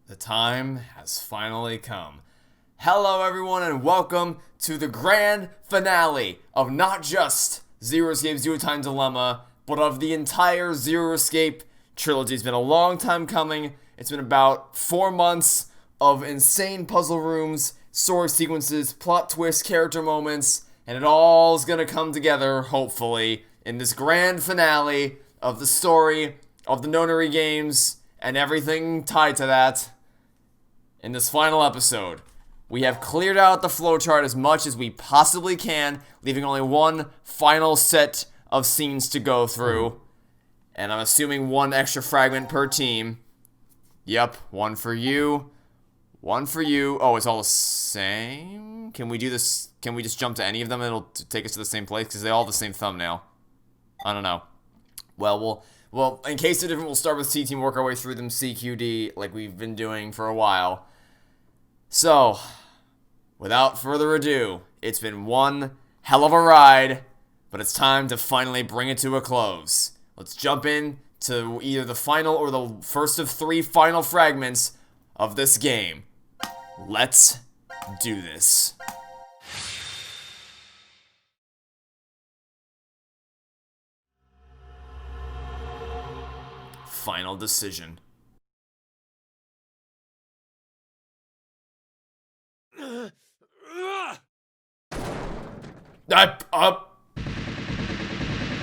The time has finally come. Hello everyone and welcome to the grand finale of not just Zero Escape Zero Time Dilemma, but of the entire Zero Escape trilogy. It's been a long time coming. It's been about 4 months of insane puzzle rooms, story sequences, plot twists, character moments, and it all is going to come together, hopefully, in this grand finale of the story of the Nonary games and everything tied to that. In this final episode, we have cleared out the flowchart as much as we possibly can, leaving only one final set of scenes to go through. And I'm assuming one extra fragment per team. Yep, one for you, one for you. Oh, it's all the same? Can we do this? Can we just jump to any of them and it'll take us to the same place? Because they all have the same thumbnail. I don't know. Well, in case they're different, we'll start with C team, work our way through them CQD like we've been doing for a while. So, without further ado, it's been one hell of a ride, but it's time to finally bring it to a close. Let's jump in to either the final or the first of 3 final fragments of this game. Let's do this. Final decision.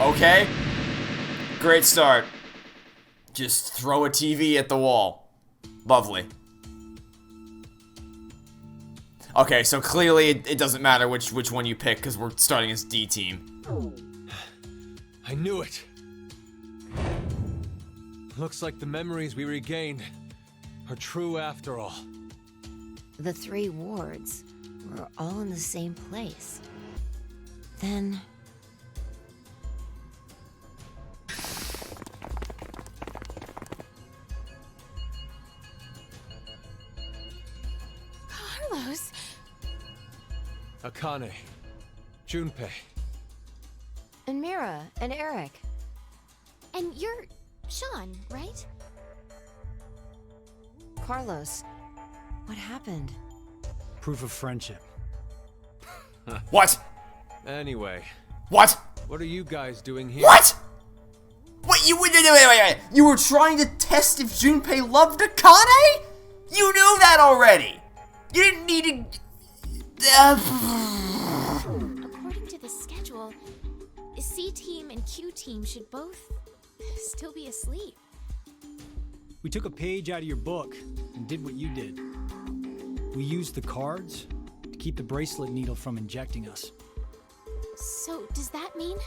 Okay. Great start. Just throw a TV at the wall. Lovely. Okay, so clearly it doesn't matter which one you pick because we're starting as D team. I knew it. Looks like the memories we regained are true after all. The 3 wards were all in the same place. Then... Carlos! Akane, Junpei. And Mira, and Eric. And you're Sean, right? Carlos, what happened? Proof of friendship. What? Anyway, What? what are you guys doing here? What? Wait, wait. You were trying to test if Junpei loved Akane? You knew that already. You didn't need to... According to the schedule, C team and Q team should both still be asleep. We took a page out of your book and did what you did. We used the cards to keep the bracelet needle from injecting us. So, does that mean?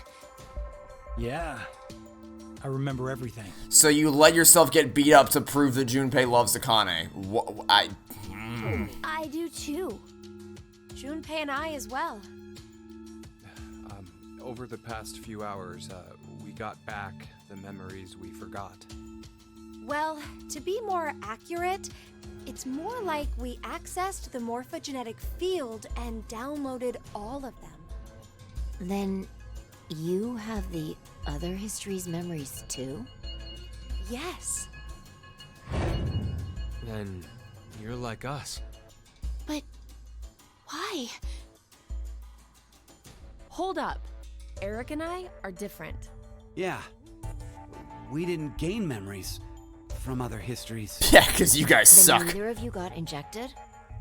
Yeah, I remember everything. So you let yourself get beat up to prove that Junpei loves Akane. I do too. Junpei and I as well. Over the past few hours, we got back the memories we forgot. Well, to be more accurate, it's more like we accessed the morphogenetic field and downloaded all of them. Then you have the other history's memories too? Yes. Then you're like us. But why? Hold up. Eric and I are different. Yeah. We didn't gain memories from other histories. Yeah, because you guys Then suck. neither of you got injected?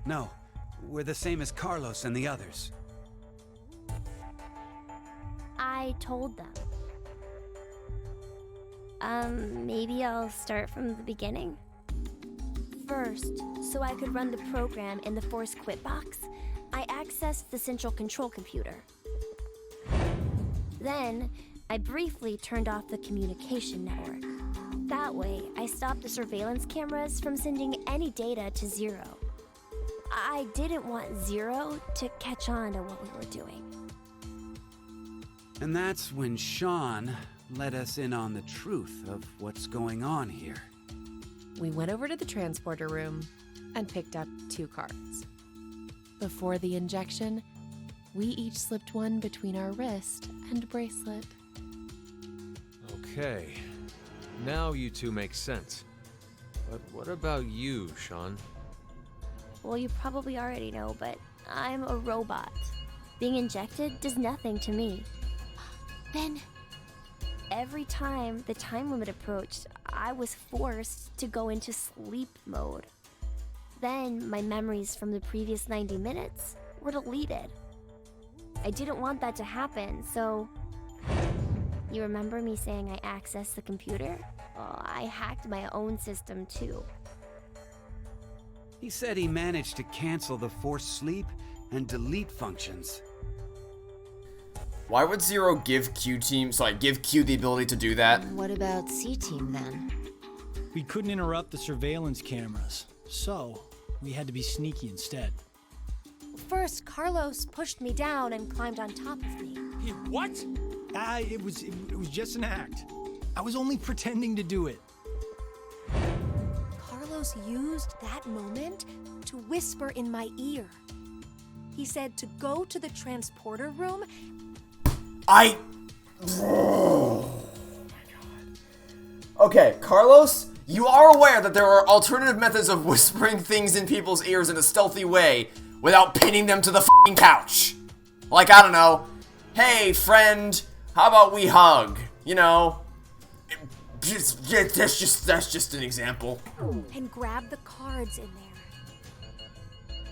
No, we're the same as Carlos and the others. I told them. Maybe I'll start from the beginning? First, so I could run the program in the Force Quit box, I accessed the central control computer. Then, I briefly turned off the communication network. That way, I stopped the surveillance cameras from sending any data to Zero. I didn't want Zero to catch on to what we were doing. And that's when Sean let us in on the truth of what's going on here. We went over to the transporter room and picked up 2 cards. Before the injection, we each slipped one between our wrist and bracelet. Okay. Now you two make sense. But what about you, Sean? Well, you probably already know, but I'm a robot. Being injected does nothing to me. Then... Every time the time limit approached, I was forced to go into sleep mode. Then my memories from the previous 90 minutes were deleted. I didn't want that to happen, so... You remember me saying I accessed the computer? Well, I hacked my own system too. He said he managed to cancel the forced sleep and delete functions. Why would Zero give Q the ability to do that? What about C-Team then? We couldn't interrupt the surveillance cameras, so we had to be sneaky instead. First, Carlos pushed me down and climbed on top of me. What? It was just an act. I was only pretending to do it. Carlos used that moment to whisper in my ear. He said to go to the transporter room. Oh my god. Okay, Carlos, you are aware that there are alternative methods of whispering things in people's ears in a stealthy way without pinning them to the f***ing couch. Like, I don't know, hey friend, how about we hug? You know, that's just an example. And grab the cards in there.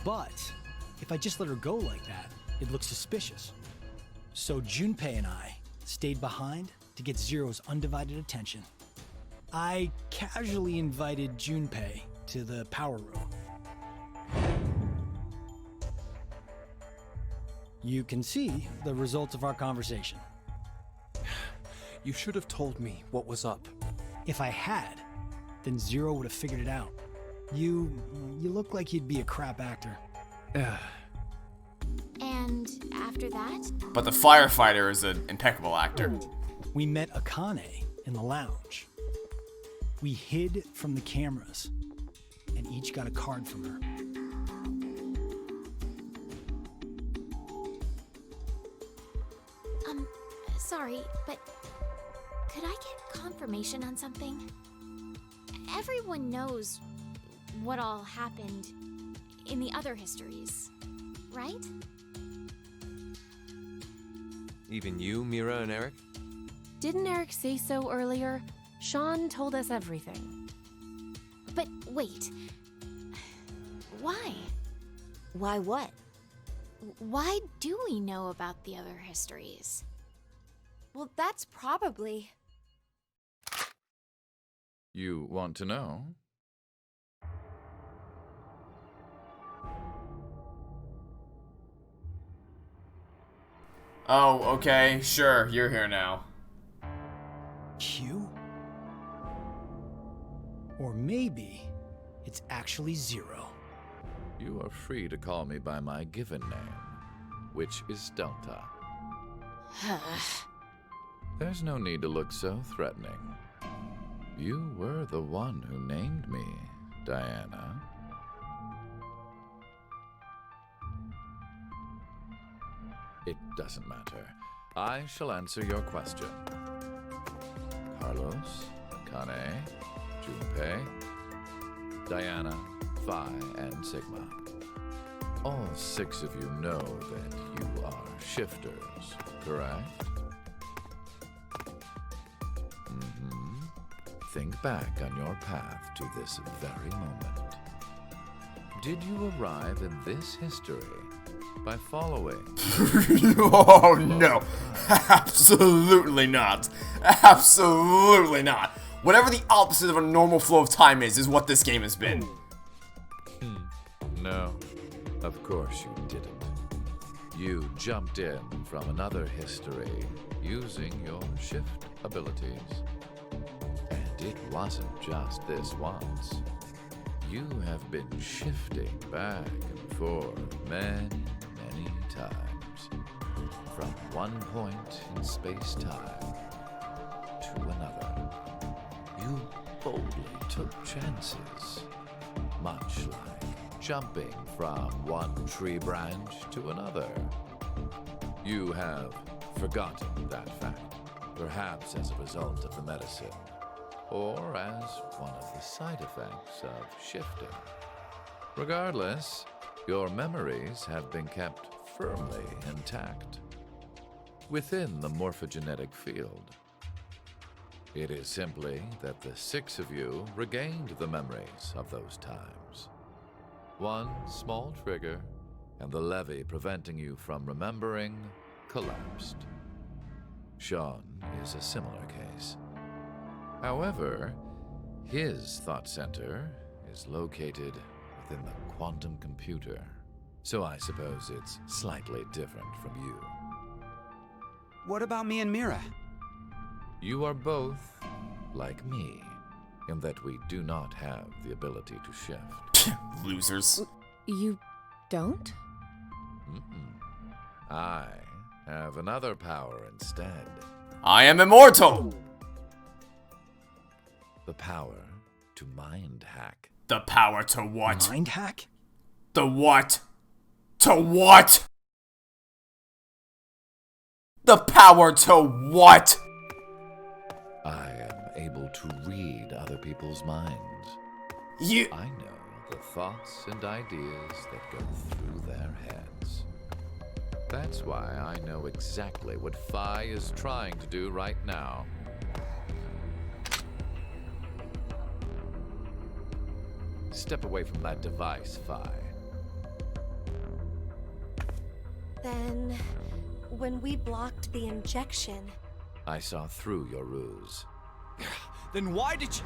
But if I just let her go like that, it looks suspicious. So Junpei and I stayed behind to get Zero's undivided attention. I casually invited Junpei to the power room. You can see the results of our conversation. You should have told me what was up. If I had, then Zero would have figured it out. You look like you'd be a crap actor. And after that? But the firefighter is an impeccable actor. We met Akane in the lounge. We hid from the cameras and each got a card from her. Sorry, but could I get confirmation on something? Everyone knows what all happened in the other histories, right? Even you, Mira and Eric? Didn't Eric say so earlier? Sean told us everything. But wait. Why? Why what? Why do we know about the other histories? Well, that's probably... You want to know? Oh, okay, sure, you're here now. Q? Or maybe it's actually Zero. You are free to call me by my given name, which is Delta. There's no need to look so threatening. You were the one who named me, Diana. It doesn't matter. I shall answer your question. Carlos, Kane, Junpei, Diana, Phi, and Sigma. All 6 of you know that you are shifters, correct? Think back on your path to this very moment. Did you arrive in this history by following? Oh no, absolutely not. Absolutely not. Whatever the opposite of a normal flow of time is what this game has been. No, of course you didn't. You jumped in from another history using your shift abilities. And it wasn't just this once. You have been shifting back and forth many times. From one point in space-time to another. You boldly took chances. Much like jumping from one tree branch to another. You have forgotten that fact, perhaps as a result of the medicine. or as one of the side effects of shifting. Regardless, your memories have been kept firmly intact within the morphogenetic field. It is simply that the 6 of you regained the memories of those times. One small trigger, and the levee preventing you from remembering collapsed. Sean is a similar case. However, his thought center is located within the quantum computer, so I suppose it's slightly different from you. What about me and Mira? You are both like me, in that we do not have the ability to shift. Losers. You don't? I have another power instead. I am immortal! The power to mind hack. The power to what? Mind hack? The what? To what? The power to what? I am able to read other people's minds. I know the thoughts and ideas that go through their heads. That's why I know exactly what Phi is trying to do right now. Step away from that device, Phi. Then, when we blocked the injection, I saw through your ruse. Then why did you...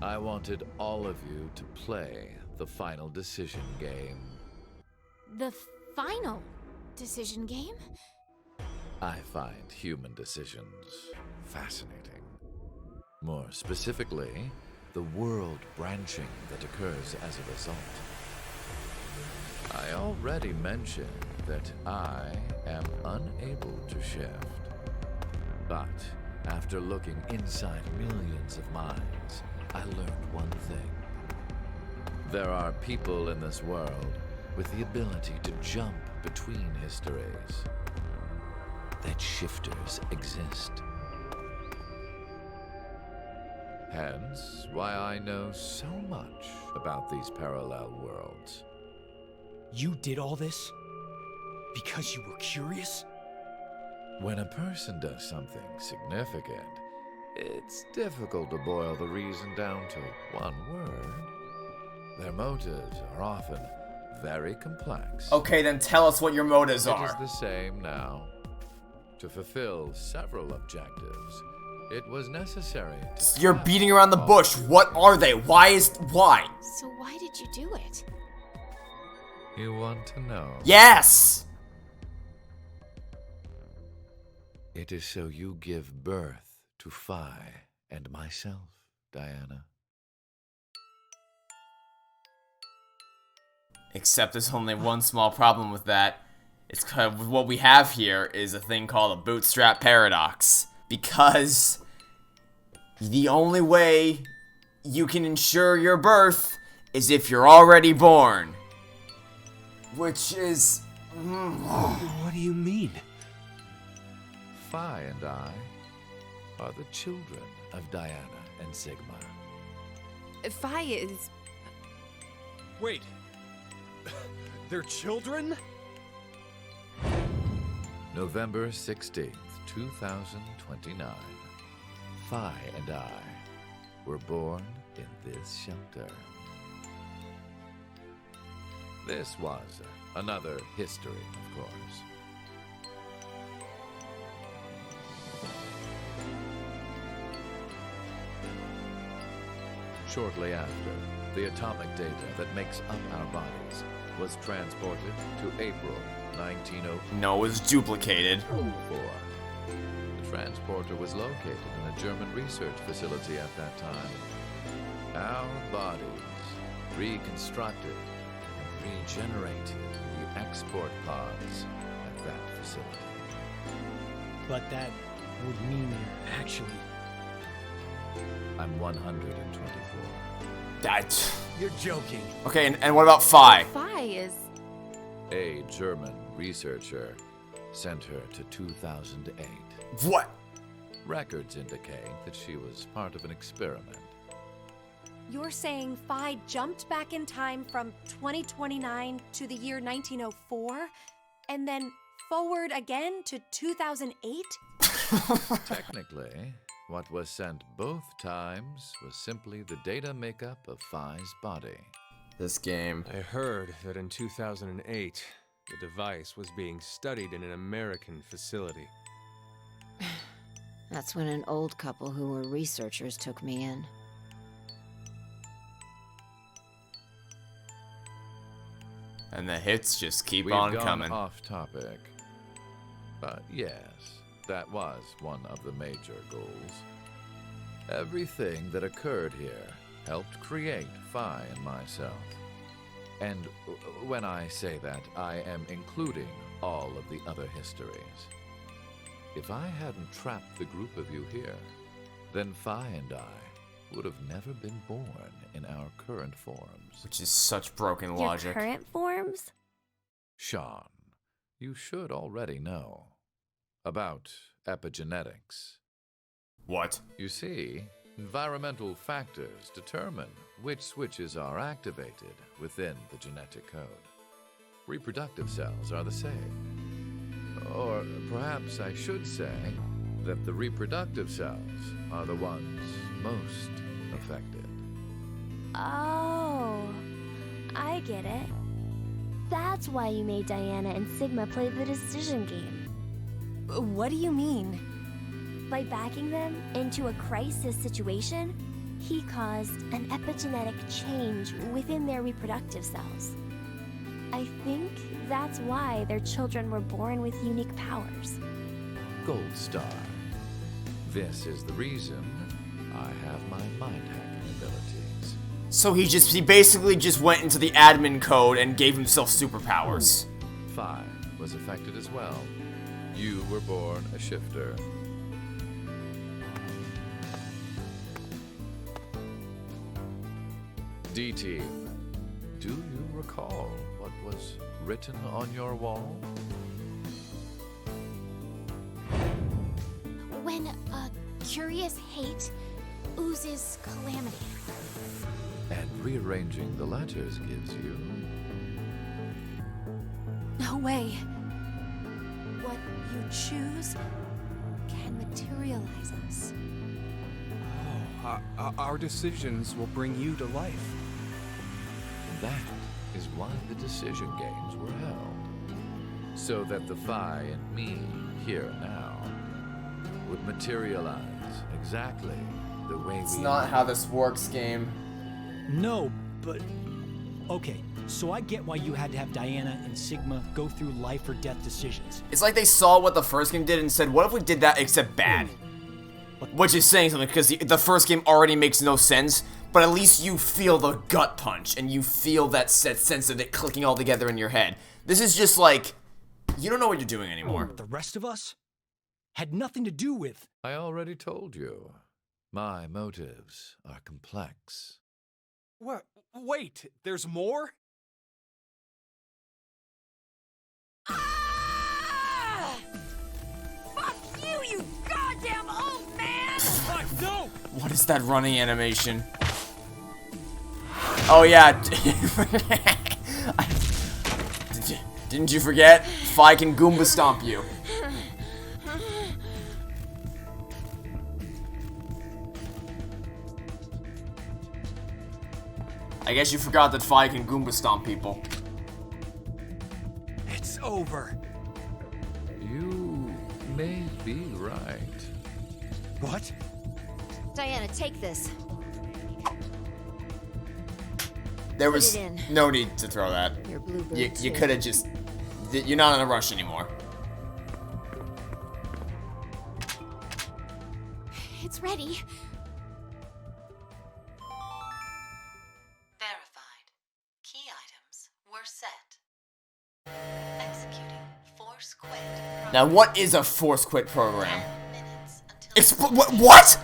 I wanted all of you to play the final decision game. The final decision game? I find human decisions fascinating. More specifically, the world branching that occurs as a result. I already mentioned that I am unable to shift. But after looking inside millions of minds, I learned one thing. There are people in this world with the ability to jump between histories. That shifters exist. Hence, why I know so much about these parallel worlds. You did all this because you were curious? When a person does something significant, it's difficult to boil the reason down to one word. Their motives are often very complex. Okay, then tell us what your motives It are. is the same now. To fulfill several objectives, it was necessary to... You're beating around the bush. What are they? Why? So why did you do it? You want to know? Yes! It is so you give birth to Phi and myself, Diana. Except there's only one small problem with that. It's because what we have here is a thing called a bootstrap paradox. Because the only way you can ensure your birth is if you're already born. Which is... What do you mean? Phi and I are the children of Diana and Sigma. Phi is... Wait. They're children? November 16th, 2029. Phi and I were born in this shelter. This was another history, of course. Shortly after, the atomic data that makes up our bodies was transported to April 1904. No, it was duplicated. The transporter was located in a German research facility at that time. Our bodies reconstructed and regenerated the export pods at that facility. But that would mean you're actually... I'm 124. That... You're joking. Okay, and what about Phi? Phi is... A German researcher sent her to 2008. What? records indicate that she was part of an experiment. You're saying Phi jumped back in time from 2029 to the year 1904, and then forward again to 2008? Technically, what was sent both times was simply the data makeup of Phi's body. This game. I heard that in 2008, the device was being studied in an American facility. That's when an old couple who were researchers took me in. And the hits just keep We've on gone coming. off topic. But yes, that was one of the major goals. Everything that occurred here helped create Phi and myself. And when I say that, I am including all of the other histories. If I hadn't trapped the group of you here, then Phi and I would have never been born in our current forms. Which is such broken Your logic. current forms? Sean, you should already know about epigenetics. What? You see, environmental factors determine which switches are activated within the genetic code. Reproductive cells are the same. Or perhaps I should say that the reproductive cells are the ones most affected. Oh, I get it. That's why you made Diana and Sigma play the decision game. What do you mean? By backing them into a crisis situation, he caused an epigenetic change within their reproductive cells. I think that's why their children were born with unique powers. Gold Star. This is the reason I have my mind hacking abilities. So he basically just went into the admin code and gave himself superpowers. Phi was affected as well. You were born a shifter. D-Team, do you recall what was written on your wall? When a curious hate oozes calamity. And rearranging the letters gives you... No way. What you choose can materialize us. Oh, our decisions will bring you to life. That is why the decision games were held. So that the Phi and me, here and now, would materialize exactly the way It's we... not how this works, game. No, but... Okay, so I get why you had to have Diana and Sigma go through life or death decisions. It's like they saw what the first game did and said, what if we did that except bad? Which is saying something, because the first game already makes no sense, but at least you feel the gut punch, and you feel that sense of it clicking all together in your head. This is just like, you don't know what you're doing anymore. The rest of us had nothing to do with... I already told you. My motives are complex. What? Wait, there's more? Ah! Fuck you, you goddamn old man! Fuck, no! What is that running animation? Oh yeah. Didn't you forget? Phi can Goomba stomp you. I guess you forgot that Phi can Goomba stomp people. It's over. You may be right. What? Diana, take this. There was Put it in. no need to throw that. Your bluebird You too. could have just... You're not in a rush anymore. It's ready. Verified. Key items were set. Executing force quit. Now, what is a force quit program? 10 minutes until What?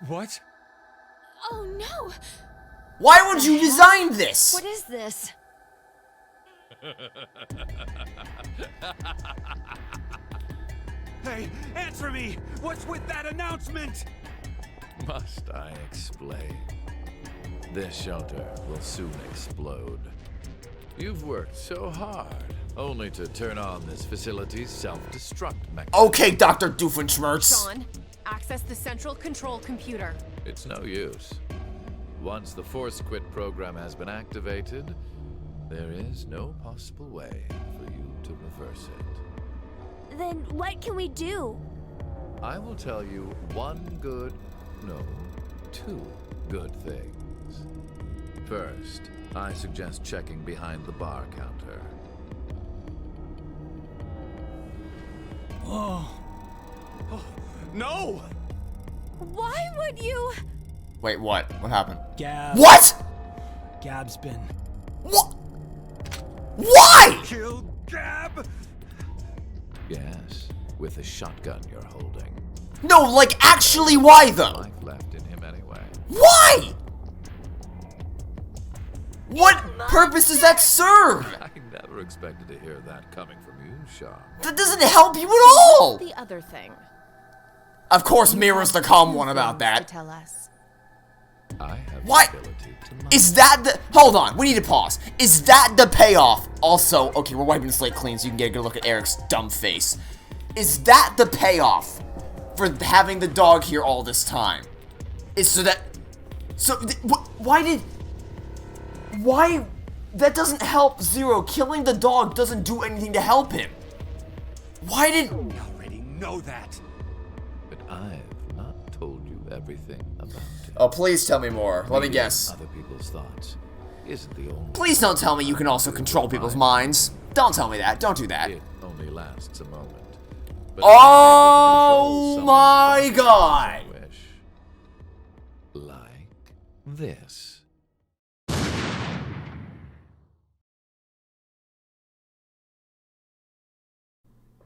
What? Oh no! Why would you design this? What is this? Hey, answer me! What's with that announcement? Must I explain? This shelter will soon explode. You've worked so hard, only to turn on this facility's self-destruct mechanism. Okay, Dr. Doofenshmirtz. Sean, access the central control computer. It's no use. Once the Force Quit program has been activated, there is no possible way for you to reverse it. Then what can we do? I will tell you two good things. First, I suggest checking behind the bar counter. Oh. No! Why would you? Wait, what? What happened? Gab. What? Gab's been. What? Why? Kill Gab? Yes, with a shotgun you're holding. No, like, actually, why though? Life left in him anyway. Why? What purpose does that serve? I never expected to hear that coming from you, Sean. That doesn't help you at all. The other thing. Of course, Mira's the calm one about that. Tell us. I have What? the ability to Is that the... Hold on, we need to pause. Is that the payoff? Also, okay, we're wiping the slate clean so you can get a good look at Eric's dumb face. Is that the payoff for having the dog here all this time? Is so that... So, why did... Why... That doesn't help Zero. Killing the dog doesn't do anything to help him. Why did... We already know that. But I've not told you everything about it. Oh, please tell me more. Let me guess. Other people's thoughts isn't the only. Please don't tell me you can also control people's minds. Don't tell me that. Don't do that. It only lasts a moment. But Oh my god! wish. Like this.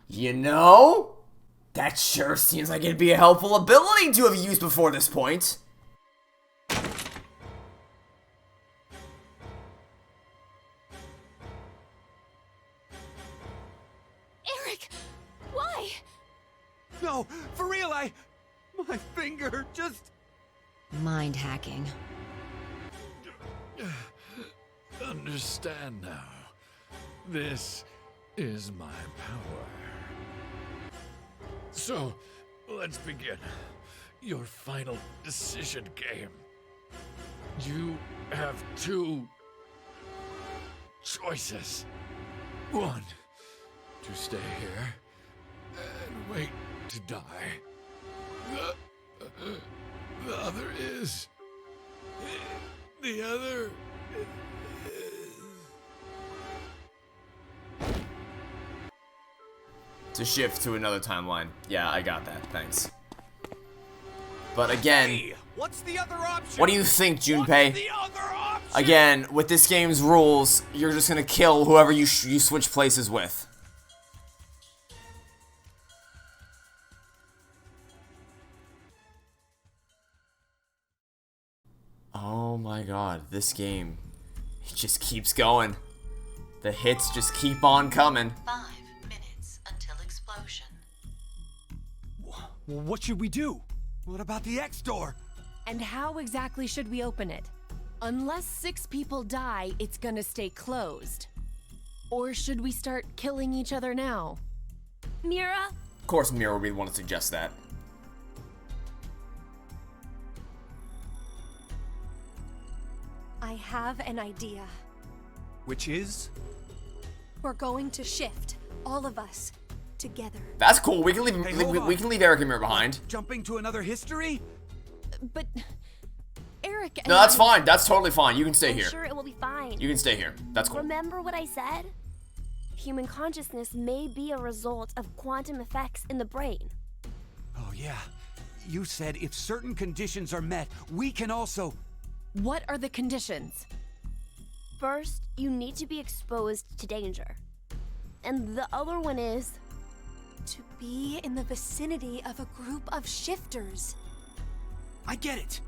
You know? That sure seems like it'd be a helpful ability to have used before this point. Eric, why? No, for real, my finger just... Mind hacking. Understand now. This is my power. So, let's begin. Your final decision game. You have two choices. One, to stay here and wait to die. The other is... The other To shift to another timeline. Yeah, I got that. Thanks. But again, Hey, what's the other option? what do you think, What's Junpei? the other option? Again, with this game's rules, you're just gonna kill whoever you switch places with. Oh my god, this game, it just keeps going. The hits just keep on coming. 5 minutes until explosion. Well, what should we do? What about the X door? And how exactly should we open it? Unless 6 people die, it's gonna stay closed. Or should we start killing each other now? Mira? Of course, Mira would be the one to suggest that. I have an idea. Which is? We're going to shift, all of us, together. That's cool. We can leave. Hey, hold we on. can leave Eric and Mira behind. Jumping to another history? But Eric and No, that's I- fine. That's totally fine. You can stay I'm here. sure it will be fine. You can stay here. That's cool. Remember what I said? Human consciousness may be a result of quantum effects in the brain. Oh, yeah. You said if certain conditions are met, we can also... What are the conditions? First, you need to be exposed to danger. And the other one is... To be in the vicinity of a group of shifters. I get it.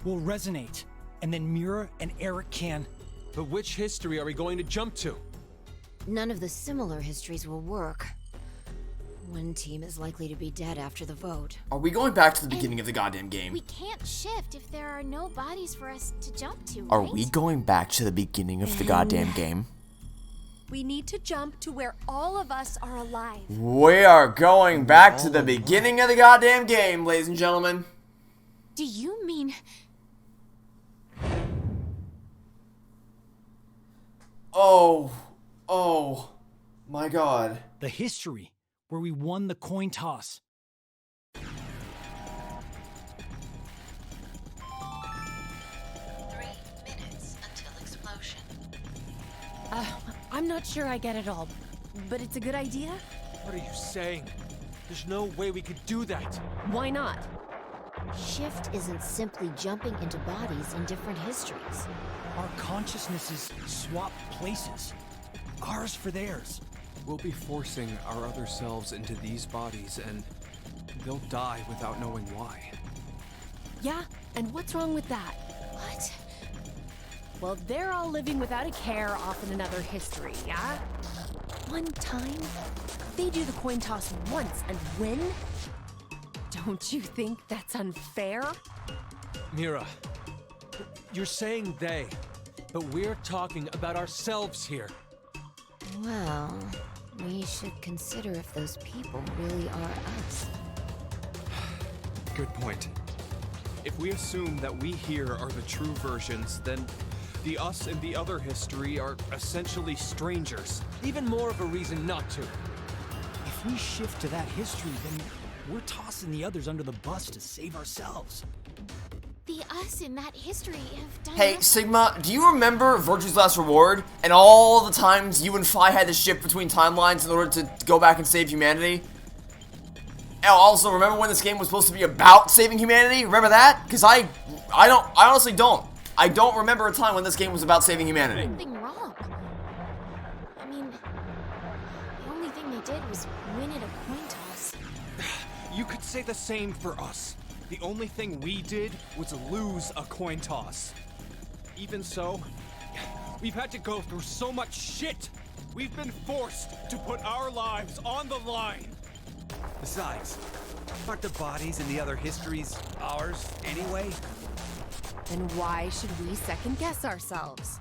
We'll resonate, and then Mira and Eric can... But which history are we going to jump to? none of the similar histories will work. One team is likely to be dead after the vote. Are we going back to the beginning of the goddamn game? We can't shift if there are no bodies for us to jump to, Are right? we going back to the beginning of the goddamn game? We need to jump to where all of us are alive. We are going back to the beginning of the goddamn game, ladies and gentlemen. Do you mean... Oh, my god. The history, where we won the coin toss. 3 minutes until explosion. I'm not sure I get it all, but it's a good idea. What are you saying? There's no way we could do that. Why not? Shift isn't simply jumping into bodies in different histories. Our consciousnesses swap places. Ours for theirs. We'll be forcing our other selves into these bodies, and they'll die without knowing why. Yeah, and what's wrong with that? What? Well, they're all living without a care off in another history, yeah? One time, they do the coin toss once and win? Don't you think that's unfair? Mira, you're saying they, but we're talking about ourselves here. Well, we should consider if those people really are us. Good point. If we assume that we here are the true versions, then the us in the other history are essentially strangers. Even more of a reason not to. If we shift to that history, then we're tossing the others under the bus to save ourselves. The us in that history have done Hey, nothing. Sigma, do you remember Virtue's Last Reward and all the times you and Phi had to shift between timelines in order to go back and save humanity? And also, remember when this game was supposed to be about saving humanity? Remember that? Because I honestly don't. I don't remember a time when this game was about saving humanity. Something wrong. I mean, the only thing they did was win at a coin toss. You could say the same for us. The only thing we did was lose a coin toss. Even so, we've had to go through so much shit. We've been forced to put our lives on the line. Besides, aren't the bodies in the other histories ours anyway? Then why should we second guess ourselves?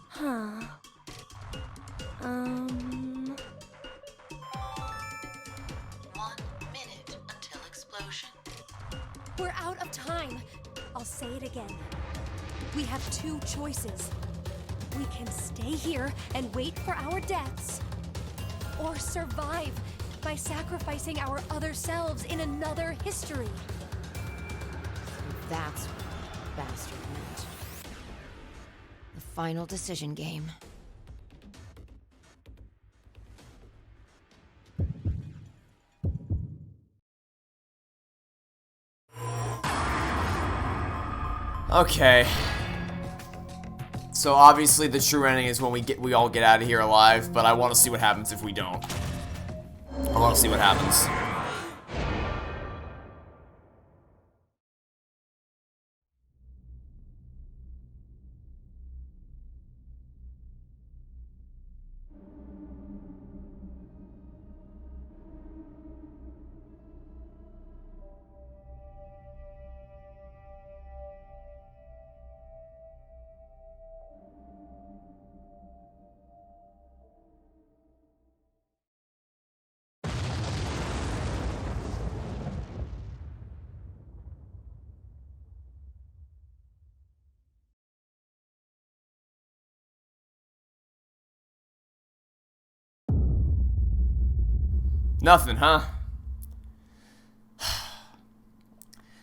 Huh. 1 minute until explosion. We're out of time. I'll say it again. We have two choices. We can stay here and wait for our deaths, or survive by sacrificing our other selves in another history. That's what bastard meant. The final decision game. Okay. So obviously the true ending is when we all get out of here alive, but I want to see what happens if we don't. I want to see what happens. Nothing, huh?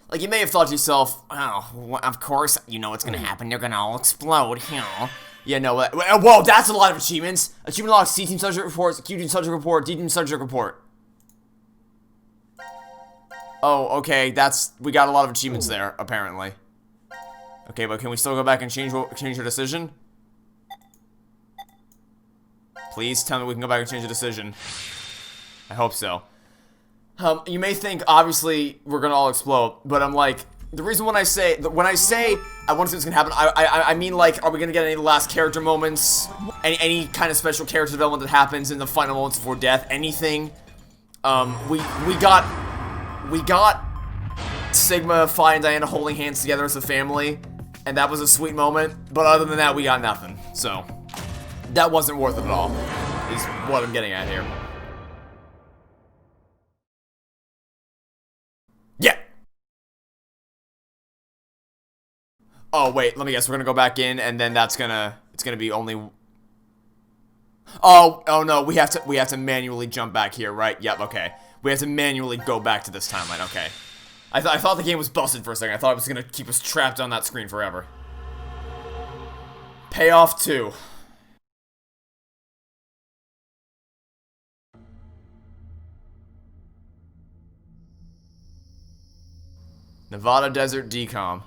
Like, you may have thought to yourself, oh, of course, you know what's gonna happen. They're gonna all explode, you know. Yeah, no, whoa, that's a lot of achievements. Achievement log, C-Team Subject Reports, Q-Team Subject Report, D-Team Subject Report. Oh, okay, we got a lot of achievements there, apparently. Okay, but can we still go back and change your decision? Please tell me we can go back and change the decision. I hope so. You may think, obviously, we're gonna all explode, but I'm like, The reason when I say I want to see what's gonna happen, I mean, like, are we gonna get any last character moments, any kind of special character development that happens in the final moments before death, anything? We got Sigma, Phi, and Diana holding hands together as a family, and that was a sweet moment. But other than that, we got nothing. So that wasn't worth it at all. Is what I'm getting at here. Yeah. Oh wait, let me guess. We're gonna go back in, and then it's gonna be only. Oh no, we have to manually jump back here, right? Yep, okay. We have to manually go back to this timeline. Okay. I thought the game was busted for a second. I thought it was gonna keep us trapped on that screen forever. Payoff 2. Nevada Desert Decom.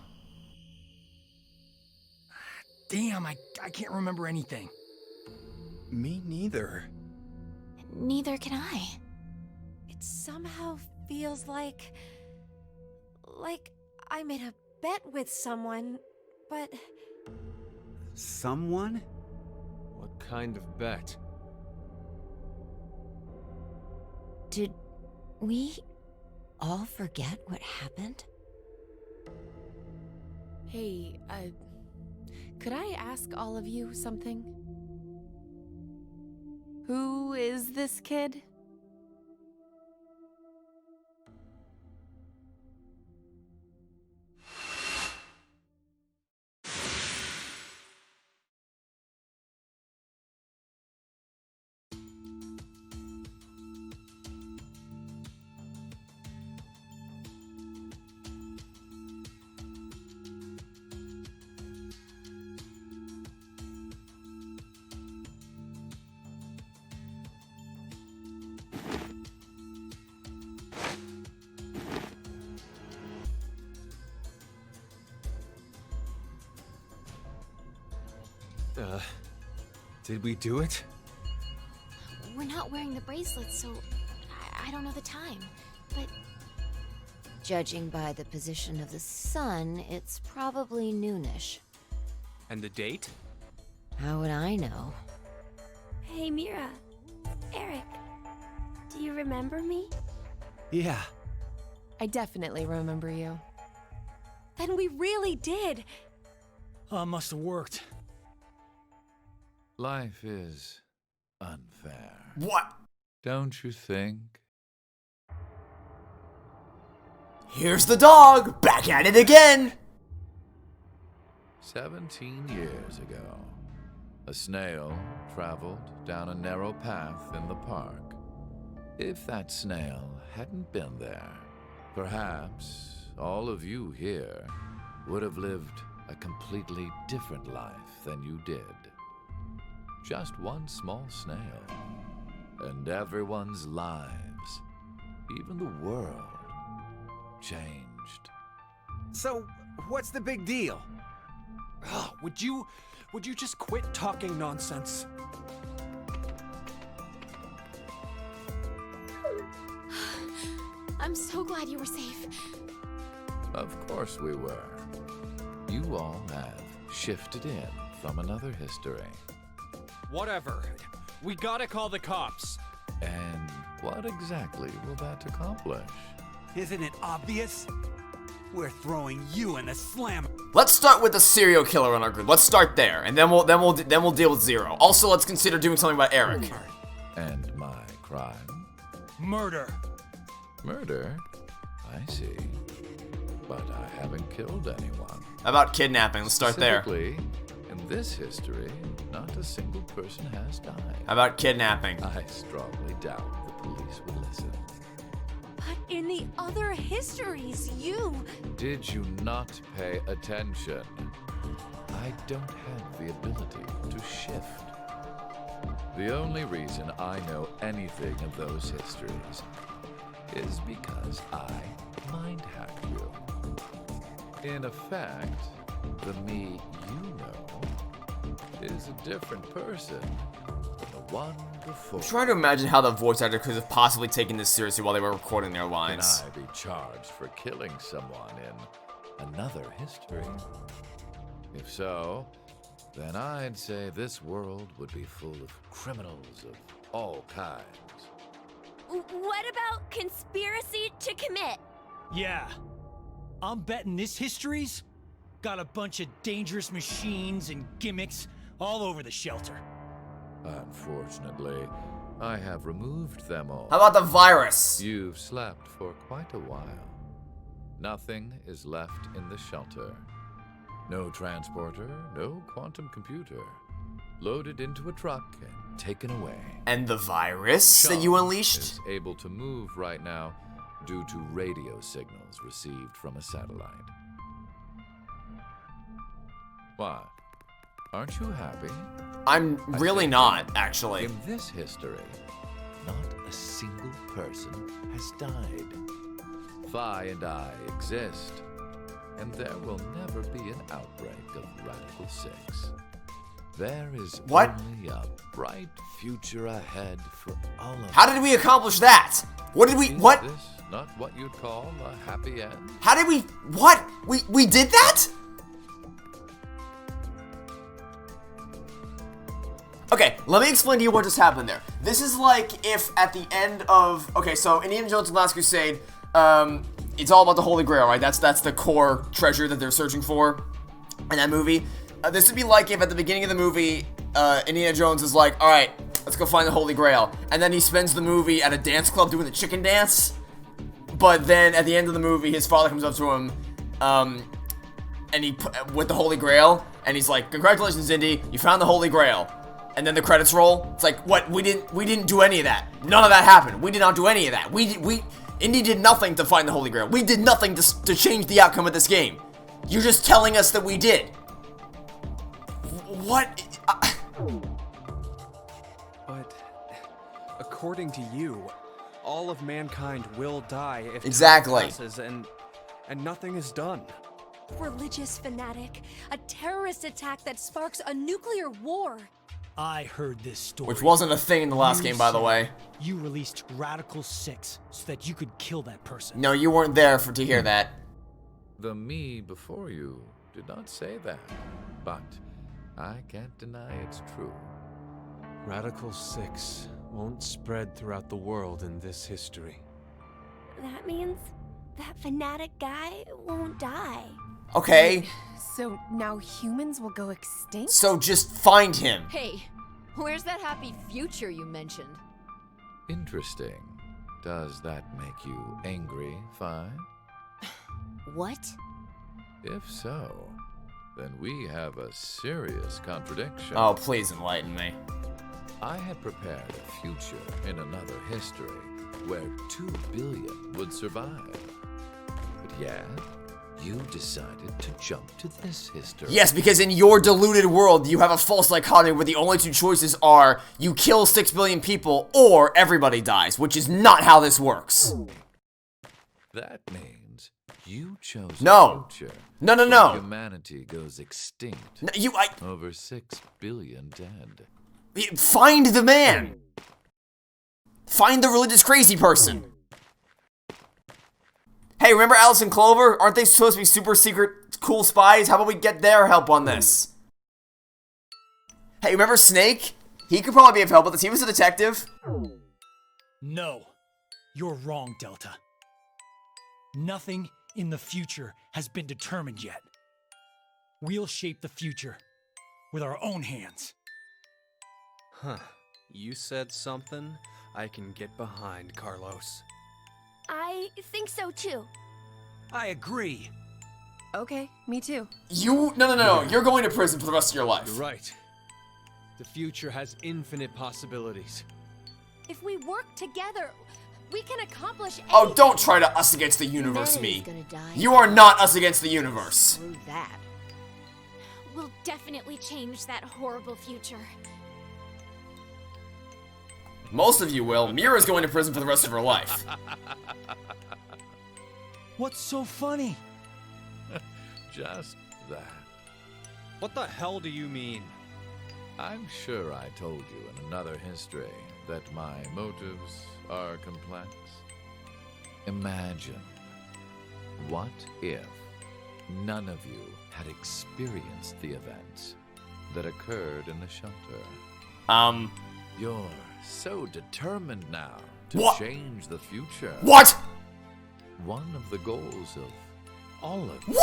Damn, I can't remember anything. Me neither. Neither can I. It somehow feels like I made a bet with someone, but... Someone? What kind of bet? Did we all forget what happened? Hey, could I ask all of you something? Who is this kid? Did we do it? We're not wearing the bracelets, so I don't know the time. But Judging by the position of the sun, it's probably noonish. And the date? How would I know? Hey, Mira. Eric. Do you remember me? Yeah. I definitely remember you. Then we really did. Must have worked. Life is unfair. What? Don't you think? Here's the dog, back at it again! 17 years ago, a snail traveled down a narrow path in the park. If that snail hadn't been there, perhaps all of you here would have lived a completely different life than you did. Just one small snail, and everyone's lives, even the world, changed. So, what's the big deal? Would you just quit talking nonsense? I'm so glad you were safe. Of course we were. You all have shifted in from another history. Whatever. We gotta call the cops. And what exactly will that accomplish? Isn't it obvious? We're throwing you in the slam. Let's start with the serial killer in our group. Let's start there, and then we'll deal with Zero. Also, let's consider doing something about Eric. And my crime? Murder. Murder? I see. But I haven't killed anyone. How about kidnapping? Let's start there. Specifically, in this history, not a single person has died. How about kidnapping? I strongly doubt the police would listen. But in the other histories, you... Did you not pay attention? I don't have the ability to shift. The only reason I know anything of those histories is because I mind hacked you. In effect, the me you know is a different person than the one before. I'm trying to imagine how the voice actor could have possibly taken this seriously while they were recording their lines. Can I be charged for killing someone in another history? If so, then I'd say this world would be full of criminals of all kinds. What about conspiracy to commit? Yeah. I'm betting this history's got a bunch of dangerous machines and gimmicks all over the shelter. Unfortunately, I have removed them all. How about the virus? You've slept for quite a while. Nothing is left in the shelter. No transporter, no quantum computer. Loaded into a truck and taken away. And the virus that you unleashed? Is able to move right now due to radio signals received from a satellite. What? Aren't you happy? I'm really not, actually. In this history, not a single person has died. Phi and I exist, and there will never be an outbreak of Radical 6. There is only a bright future ahead for all of us. How did we accomplish that? What did we, what? Is this not what you'd call a happy end? How did we, what? We did that? Okay, let me explain to you what just happened there. This is like if at the end of, okay, so Indiana Jones and the Last Crusade, it's all about the Holy Grail, right? That's the core treasure that they're searching for in that movie. This would be like if at the beginning of the movie, Indiana Jones is like, all right, let's go find the Holy Grail. And then he spends the movie at a dance club doing the chicken dance. But then at the end of the movie, his father comes up to him, and with the Holy Grail, and he's like, congratulations, Indy, you found the Holy Grail. And then the credits roll. It's like, what? We didn't do any of that. None of that happened. We did not do any of that. Indy did nothing to find the Holy Grail. We did nothing to change the outcome of this game. You're just telling us that we did. What? But according to you, all of mankind will die if exactly time passes and nothing is done. Religious fanatic, a terrorist attack that sparks a nuclear war. I heard this story. Which wasn't a thing in the last game, by the way. You released Radical 6 so that you could kill that person. No, you weren't there to hear that. The me before you did not say that, but I can't deny it's true. Radical 6 won't spread throughout the world in this history. That means that fanatic guy won't die. Okay. So now humans will go extinct? So just find him. Hey, where's that happy future you mentioned? Interesting. Does that make you angry, Phi? What? If so, then we have a serious contradiction. Oh, please enlighten me. I had prepared a future in another history where 2 billion would survive. But yet, you decided to jump to this history. Yes, because in your deluded world, you have a false dichotomy where the only 2 choices are you kill 6 billion people or everybody dies, which is not how this works. That means you chose no. a future. No. Where humanity goes extinct. No, over 6 billion dead. Find the man. Find the religious crazy person. Hey, remember Alice and Clover? Aren't they supposed to be super secret cool spies? How about we get their help on this? Hey, remember Snake? He could probably be of help with this. He was a detective. No. You're wrong, Delta. Nothing in the future has been determined yet. We'll shape the future with our own hands. Huh. You said something I can get behind, Carlos. I think so too. I agree. Okay, me too. No. You're going to prison for the rest of your life. You're right. The future has infinite possibilities. If we work together, we can accomplish anything. Oh, don't try to us against the universe, me. You are not us against the universe. Screw that. We'll definitely change that horrible future. Most of you will. Mira's going to prison for the rest of her life. What's so funny? Just that. What the hell do you mean? I'm sure I told you in another history that my motives are complex. Imagine, what if none of you had experienced the events that occurred in the shelter. You're so determined now to change the future. What? One of the goals of all of you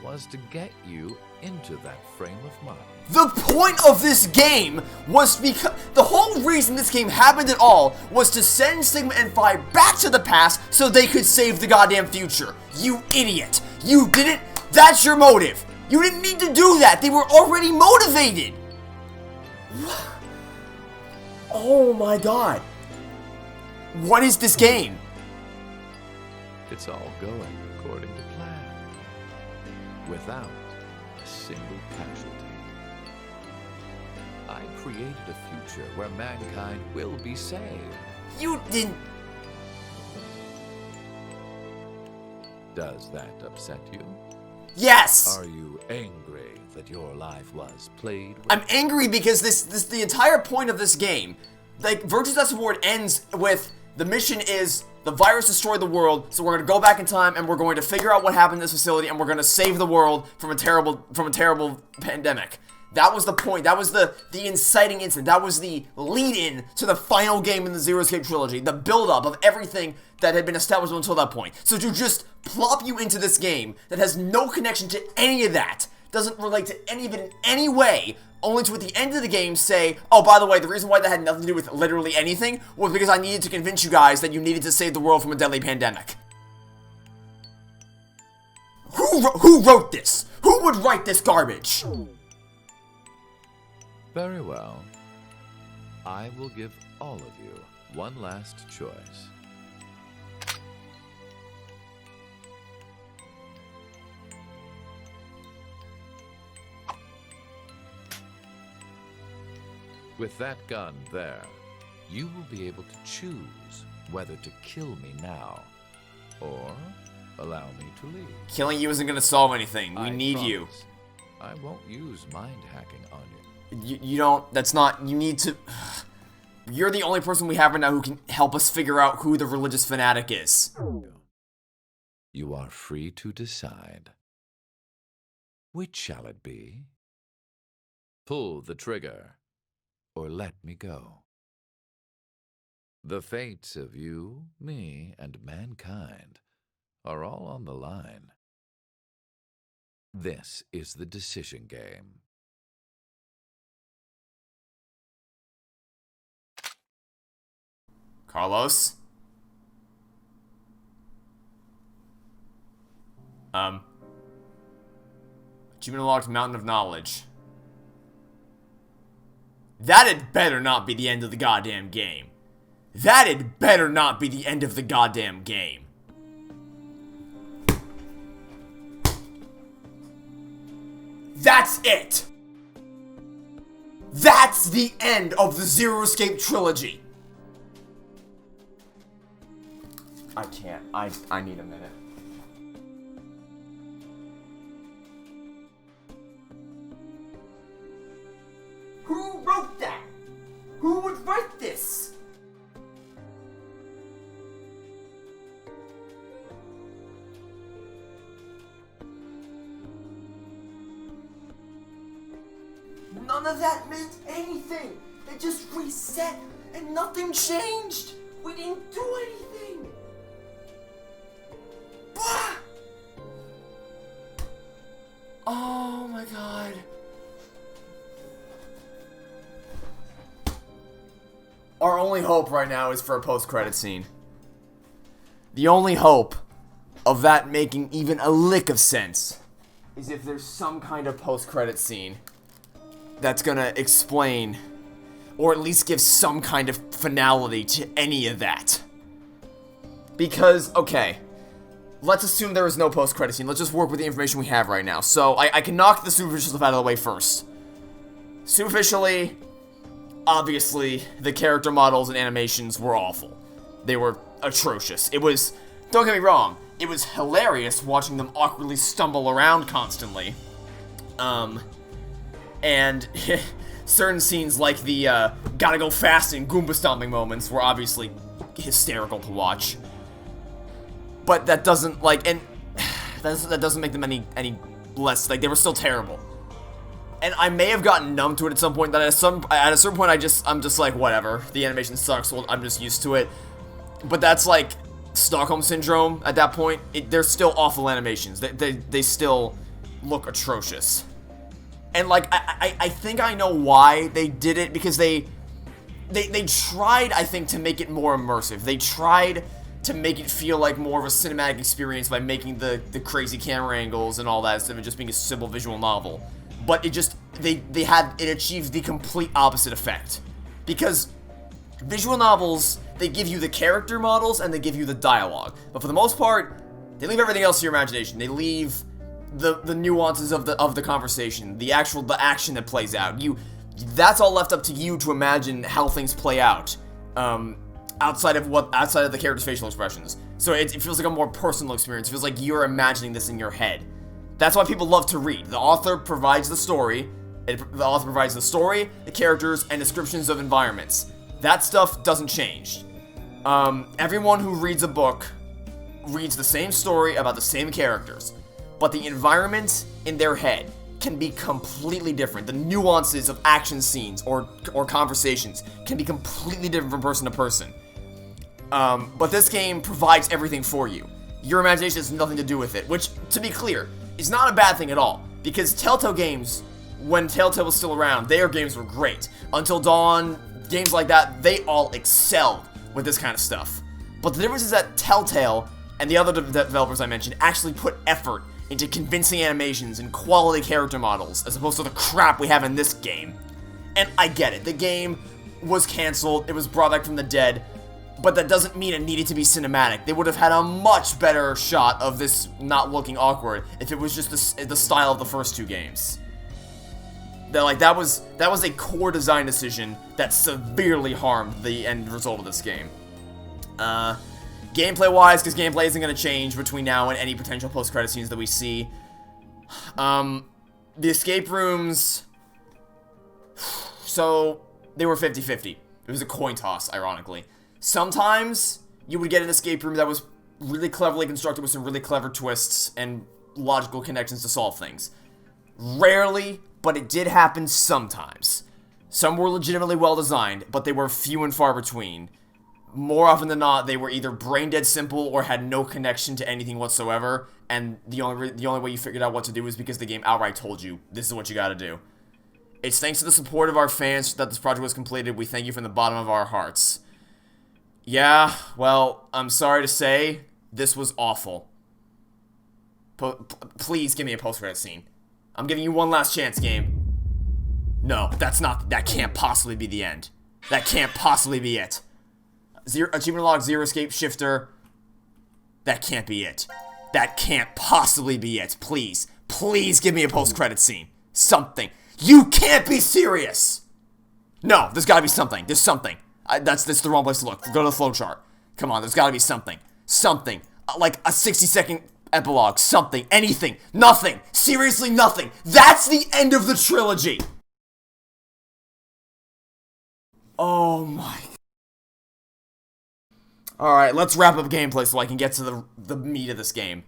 was to get you into that frame of mind. The point of this game was because the whole reason this game happened at all was to send Sigma and Phi back to the past so they could save the goddamn future. You idiot. You didn't. That's your motive. You didn't need to do that. They were already motivated. Oh my god. What is this game? It's all going according to plan, without a single casualty. I created a future where mankind will be saved. You didn't. Does that upset you? Yes! Are you angry that your life was played with? I'm angry because the entire point of this game, like, Virtue's Last Reward ends with the mission is the virus destroyed the world, so we're going to go back in time and we're going to figure out what happened in this facility and we're going to save the world from a terrible pandemic. That was the point. That was the inciting incident. That was the lead-in to the final game in the Zero Escape trilogy. The build-up of everything that had been established until that point. So to just plop you into this game that has no connection to any of that, doesn't relate to any of it in any way, only to at the end of the game say, oh, by the way, the reason why that had nothing to do with literally anything was because I needed to convince you guys that you needed to save the world from a deadly pandemic. Who wrote this? Who would write this garbage? Very well. I will give all of you one last choice. With that gun there, you will be able to choose whether to kill me now or allow me to leave. Killing you isn't going to solve anything. We need you. I won't use mind hacking on you. You don't, that's not, you need to, you're the only person we have right now who can help us figure out who the religious fanatic is. You are free to decide. Which shall it be? Pull the trigger, or let me go. The fates of you, me, and mankind are all on the line. This is the decision game. Carlos? Achievement unlocked, Mountain of Knowledge. That had better not be the end of the goddamn game. That had better not be the end of the goddamn game. That's it! That's the end of the Zero Escape trilogy. I can't. I need a minute. Who wrote that? Who would write this? None of that meant anything. It just reset and nothing changed. We didn't do anything. Oh my god. Our only hope right now is for a post-credit scene. The only hope of that making even a lick of sense is if there's some kind of post-credit scene that's gonna explain, or at least give some kind of finality to any of that. Because, okay, let's assume there is no post-credit scene. Let's just work with the information we have right now. So, I can knock the superficial stuff out of the way first. Superficially, obviously, the character models and animations were awful. They were atrocious. It was, don't get me wrong, it was hilarious watching them awkwardly stumble around constantly. And certain scenes like the gotta go fast and Goomba stomping moments were obviously hysterical to watch. But that doesn't, like, and that doesn't make them any less, like, they were still terrible. And I may have gotten numb to it at some point, that at a certain point I'm just like, whatever, the animation sucks, well, I'm just used to it. But that's like Stockholm Syndrome at that point. They're still awful animations. They still look atrocious. And like, I think I know why they did it, because they tried, I think, to make it more immersive. They tried to make it feel like more of a cinematic experience by making the crazy camera angles and all that, instead of just being a simple visual novel. But it just, it achieved the complete opposite effect. Because visual novels, they give you the character models and they give you the dialogue. But for the most part, they leave everything else to your imagination. They leave the nuances of the conversation, the action that plays out. That's all left up to you to imagine how things play out. Outside of the character's facial expressions. So it feels like a more personal experience. It feels like you're imagining this in your head. That's why people love to read. The author provides the story. The characters, and descriptions of environments. That stuff doesn't change. Everyone who reads a book reads the same story about the same characters, but the environment in their head can be completely different. The nuances of action scenes or conversations can be completely different from person to person. But this game provides everything for you. Your imagination has nothing to do with it, which, to be clear, is not a bad thing at all. Because Telltale games, when Telltale was still around, their games were great. Until Dawn, games like that, they all excelled with this kind of stuff. But the difference is that Telltale and the other developers I mentioned actually put effort into convincing animations and quality character models, as opposed to the crap we have in this game. And I get it, the game was cancelled, it was brought back from the dead, but that doesn't mean it needed to be cinematic. They would have had a much better shot of this not looking awkward if it was just the style of the first two games. That was a core design decision that severely harmed the end result of this game. Gameplay-wise, because gameplay isn't going to change between now and any potential post-credit scenes that we see. The escape rooms, so they were 50-50. It was a coin toss, ironically. Sometimes you would get an escape room that was really cleverly constructed with some really clever twists and logical connections to solve things. Rarely, but it did happen sometimes. Some were legitimately well designed, but they were few and far between. More often than not, they were either brain dead simple or had no connection to anything whatsoever, and the only way you figured out what to do is because the game outright told you, this is what you gotta do. It's thanks to the support of our fans that this project was completed. We thank you from the bottom of our hearts. Yeah, well, I'm sorry to say, this was awful. Please give me a post-credit scene. I'm giving you one last chance, game. No, that can't possibly be the end. That can't possibly be it. Achievement log, zero escape shifter. That can't be it. That can't possibly be it. Please, please give me a post-credit scene. Something. You can't be serious! No, there's gotta be something. There's something. That's the wrong place to look. Go to the flowchart. Come on, there's gotta be something. Something. Like a 60-second epilogue. Something. Anything. Nothing. Seriously, nothing. That's the end of the trilogy! Oh my... Alright, let's wrap up gameplay so I can get to the meat of this game.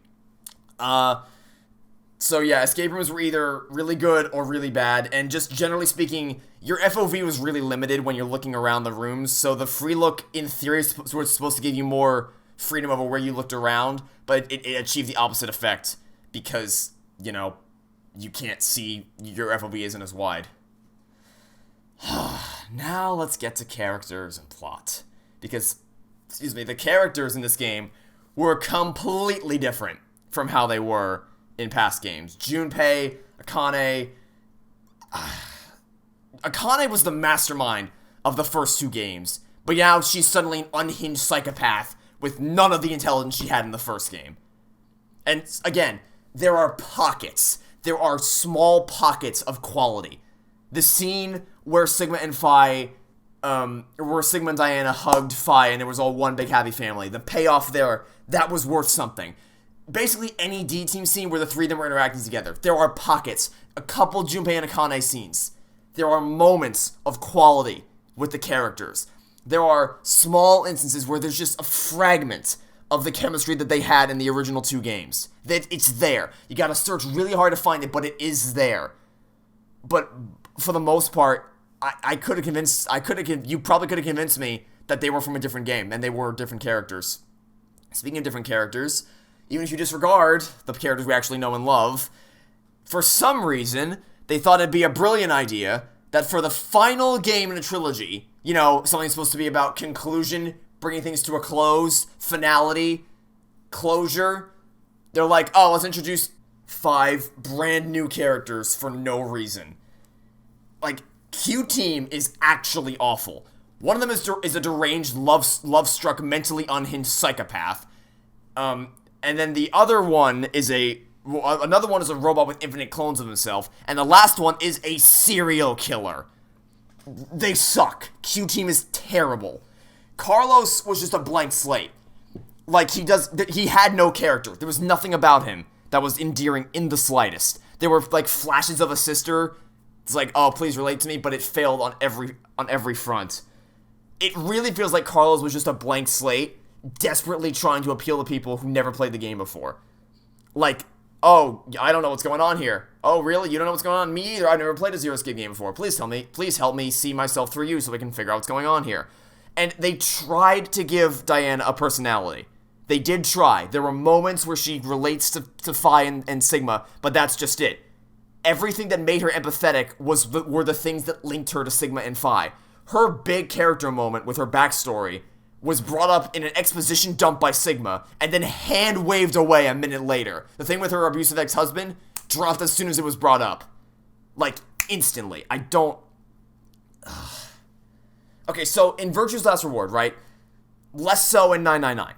So yeah, escape rooms were either really good or really bad, and just generally speaking, your FOV was really limited when you're looking around the rooms, so the free look, in theory, was supposed to give you more freedom over where you looked around, but it achieved the opposite effect, because, you know, you can't see, your FOV isn't as wide. Now let's get to characters and plot, because, excuse me, the characters in this game were completely different from how they were in past games. Junpei, Akane... Akane was the mastermind of the first two games, but now she's suddenly an unhinged psychopath with none of the intelligence she had in the first game. And again, there are pockets. There are small pockets of quality. The scene where Sigma and Diana hugged Phi and it was all one big happy family. The payoff there, that was worth something. Basically, any D-Team scene where the three of them were interacting together. There are pockets. A couple Junpei and Akane scenes. There are moments of quality with the characters. There are small instances where there's just a fragment of the chemistry that they had in the original 2 games. That it's there. You gotta search really hard to find it, but it is there. But for the most part, you probably could have convinced me that they were from a different game, and they were different characters. Speaking of different characters, even if you disregard the characters we actually know and love, for some reason, they thought it'd be a brilliant idea that for the final game in a trilogy, you know, something supposed to be about conclusion, bringing things to a close, finality, closure, they're like, oh, let's introduce 5 brand new characters for no reason. Like, Q-Team is actually awful. One of them is a deranged, love-struck, mentally unhinged psychopath. And then the other one is another one is a robot with infinite clones of himself. And the last one is a serial killer. They suck. Q-Team is terrible. Carlos was just a blank slate. Like, he had no character. There was nothing about him that was endearing in the slightest. There were, like, flashes of a sister. It's like, oh, please relate to me, but it failed on every front. It really feels like Carlos was just a blank slate, desperately trying to appeal to people who never played the game before. Like, oh, I don't know what's going on here. Oh, really? You don't know what's going on? Me either. I've never played a Zero Escape game before. Please help me see myself through you so we can figure out what's going on here. And they tried to give Diana a personality. They did try. There were moments where she relates to Phi and Sigma, but that's just it. Everything that made her empathetic were the things that linked her to Sigma and Phi. Her big character moment with her backstory was brought up in an exposition dump by Sigma, and then hand-waved away a minute later. The thing with her abusive ex-husband dropped as soon as it was brought up. Like, instantly. I don't... Okay, so in Virtue's Last Reward, right? Less so in 999.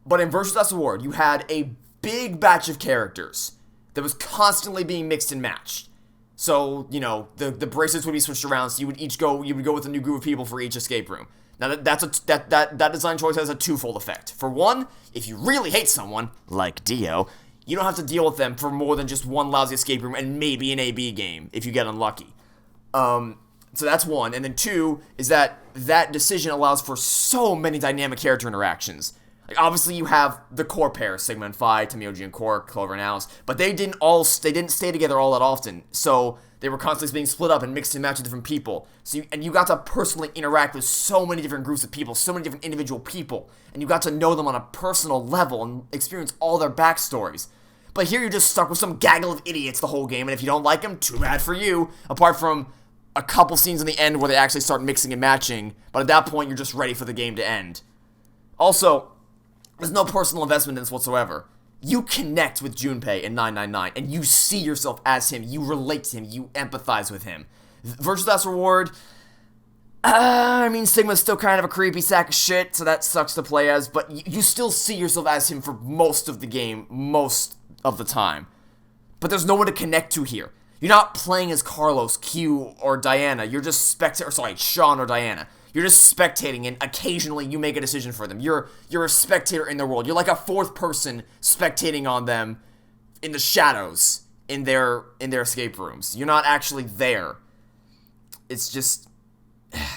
But in Virtue's Last Reward, you had a big batch of characters that was constantly being mixed and matched. So, you know, the bracelets would be switched around, so you would go with a new group of people for each escape room. Now, that design choice has a twofold effect. For one, if you really hate someone, like Dio, you don't have to deal with them for more than just one lousy escape room and maybe an AB game, if you get unlucky. So that's one. And then two, is that decision allows for so many dynamic character interactions. Like, obviously, you have the core pair, Sigma and Phi, Tamioji and Quark, Clover and Alice, but they didn't stay together all that often, so they were constantly being split up and mixed and matched with different people. So you got to personally interact with so many different groups of people, so many different individual people, and you got to know them on a personal level and experience all their backstories. But here you're just stuck with some gaggle of idiots the whole game, and if you don't like them, too bad for you, apart from a couple scenes in the end where they actually start mixing and matching, but at that point, you're just ready for the game to end. Also, there's no personal investment in this whatsoever. You connect with Junpei in 999, and you see yourself as him, you relate to him, you empathize with him. Virtue's Last Reward, I mean, Sigma's still kind of a creepy sack of shit, so that sucks to play as, but you still see yourself as him for most of the game, most of the time. But there's no one to connect to here. You're not playing as Carlos, Q, or Diana, you're just Sean or Diana. You're just spectating, and occasionally you make a decision for them. You're a spectator in their world. You're like a fourth person spectating on them in the shadows in their escape rooms. You're not actually there. It's just,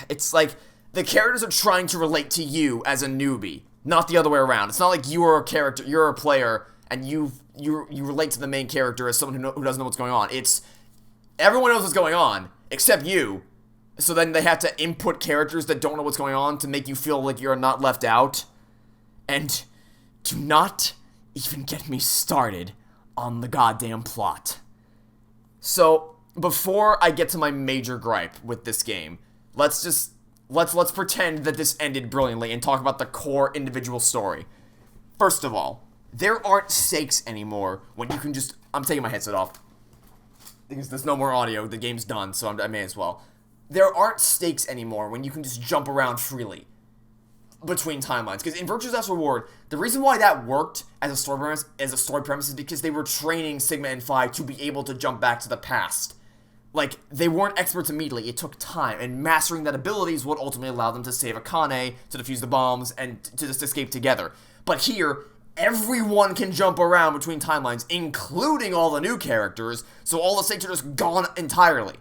it's like the characters are trying to relate to you as a newbie, not the other way around. It's not like you are a character, you're a player, and you relate to the main character as someone who doesn't know what's going on. It's everyone knows what's going on except you. So then they have to input characters that don't know what's going on to make you feel like you're not left out. And do not even get me started on the goddamn plot. So, before I get to my major gripe with this game, let's pretend that this ended brilliantly and talk about the core individual story. First of all, there aren't stakes anymore when you can just... I'm taking my headset off because there's no more audio. The game's done, so I may as well. There aren't stakes anymore when you can just jump around freely between timelines. Because in Virtue's Last Reward, the reason why that worked as a story premise is because they were training Sigma and Phi to be able to jump back to the past. Like, they weren't experts immediately. It took time, and mastering that ability is what ultimately allowed them to save Akane, to defuse the bombs, and to just escape together. But here, everyone can jump around between timelines, including all the new characters, so all the stakes are just gone entirely.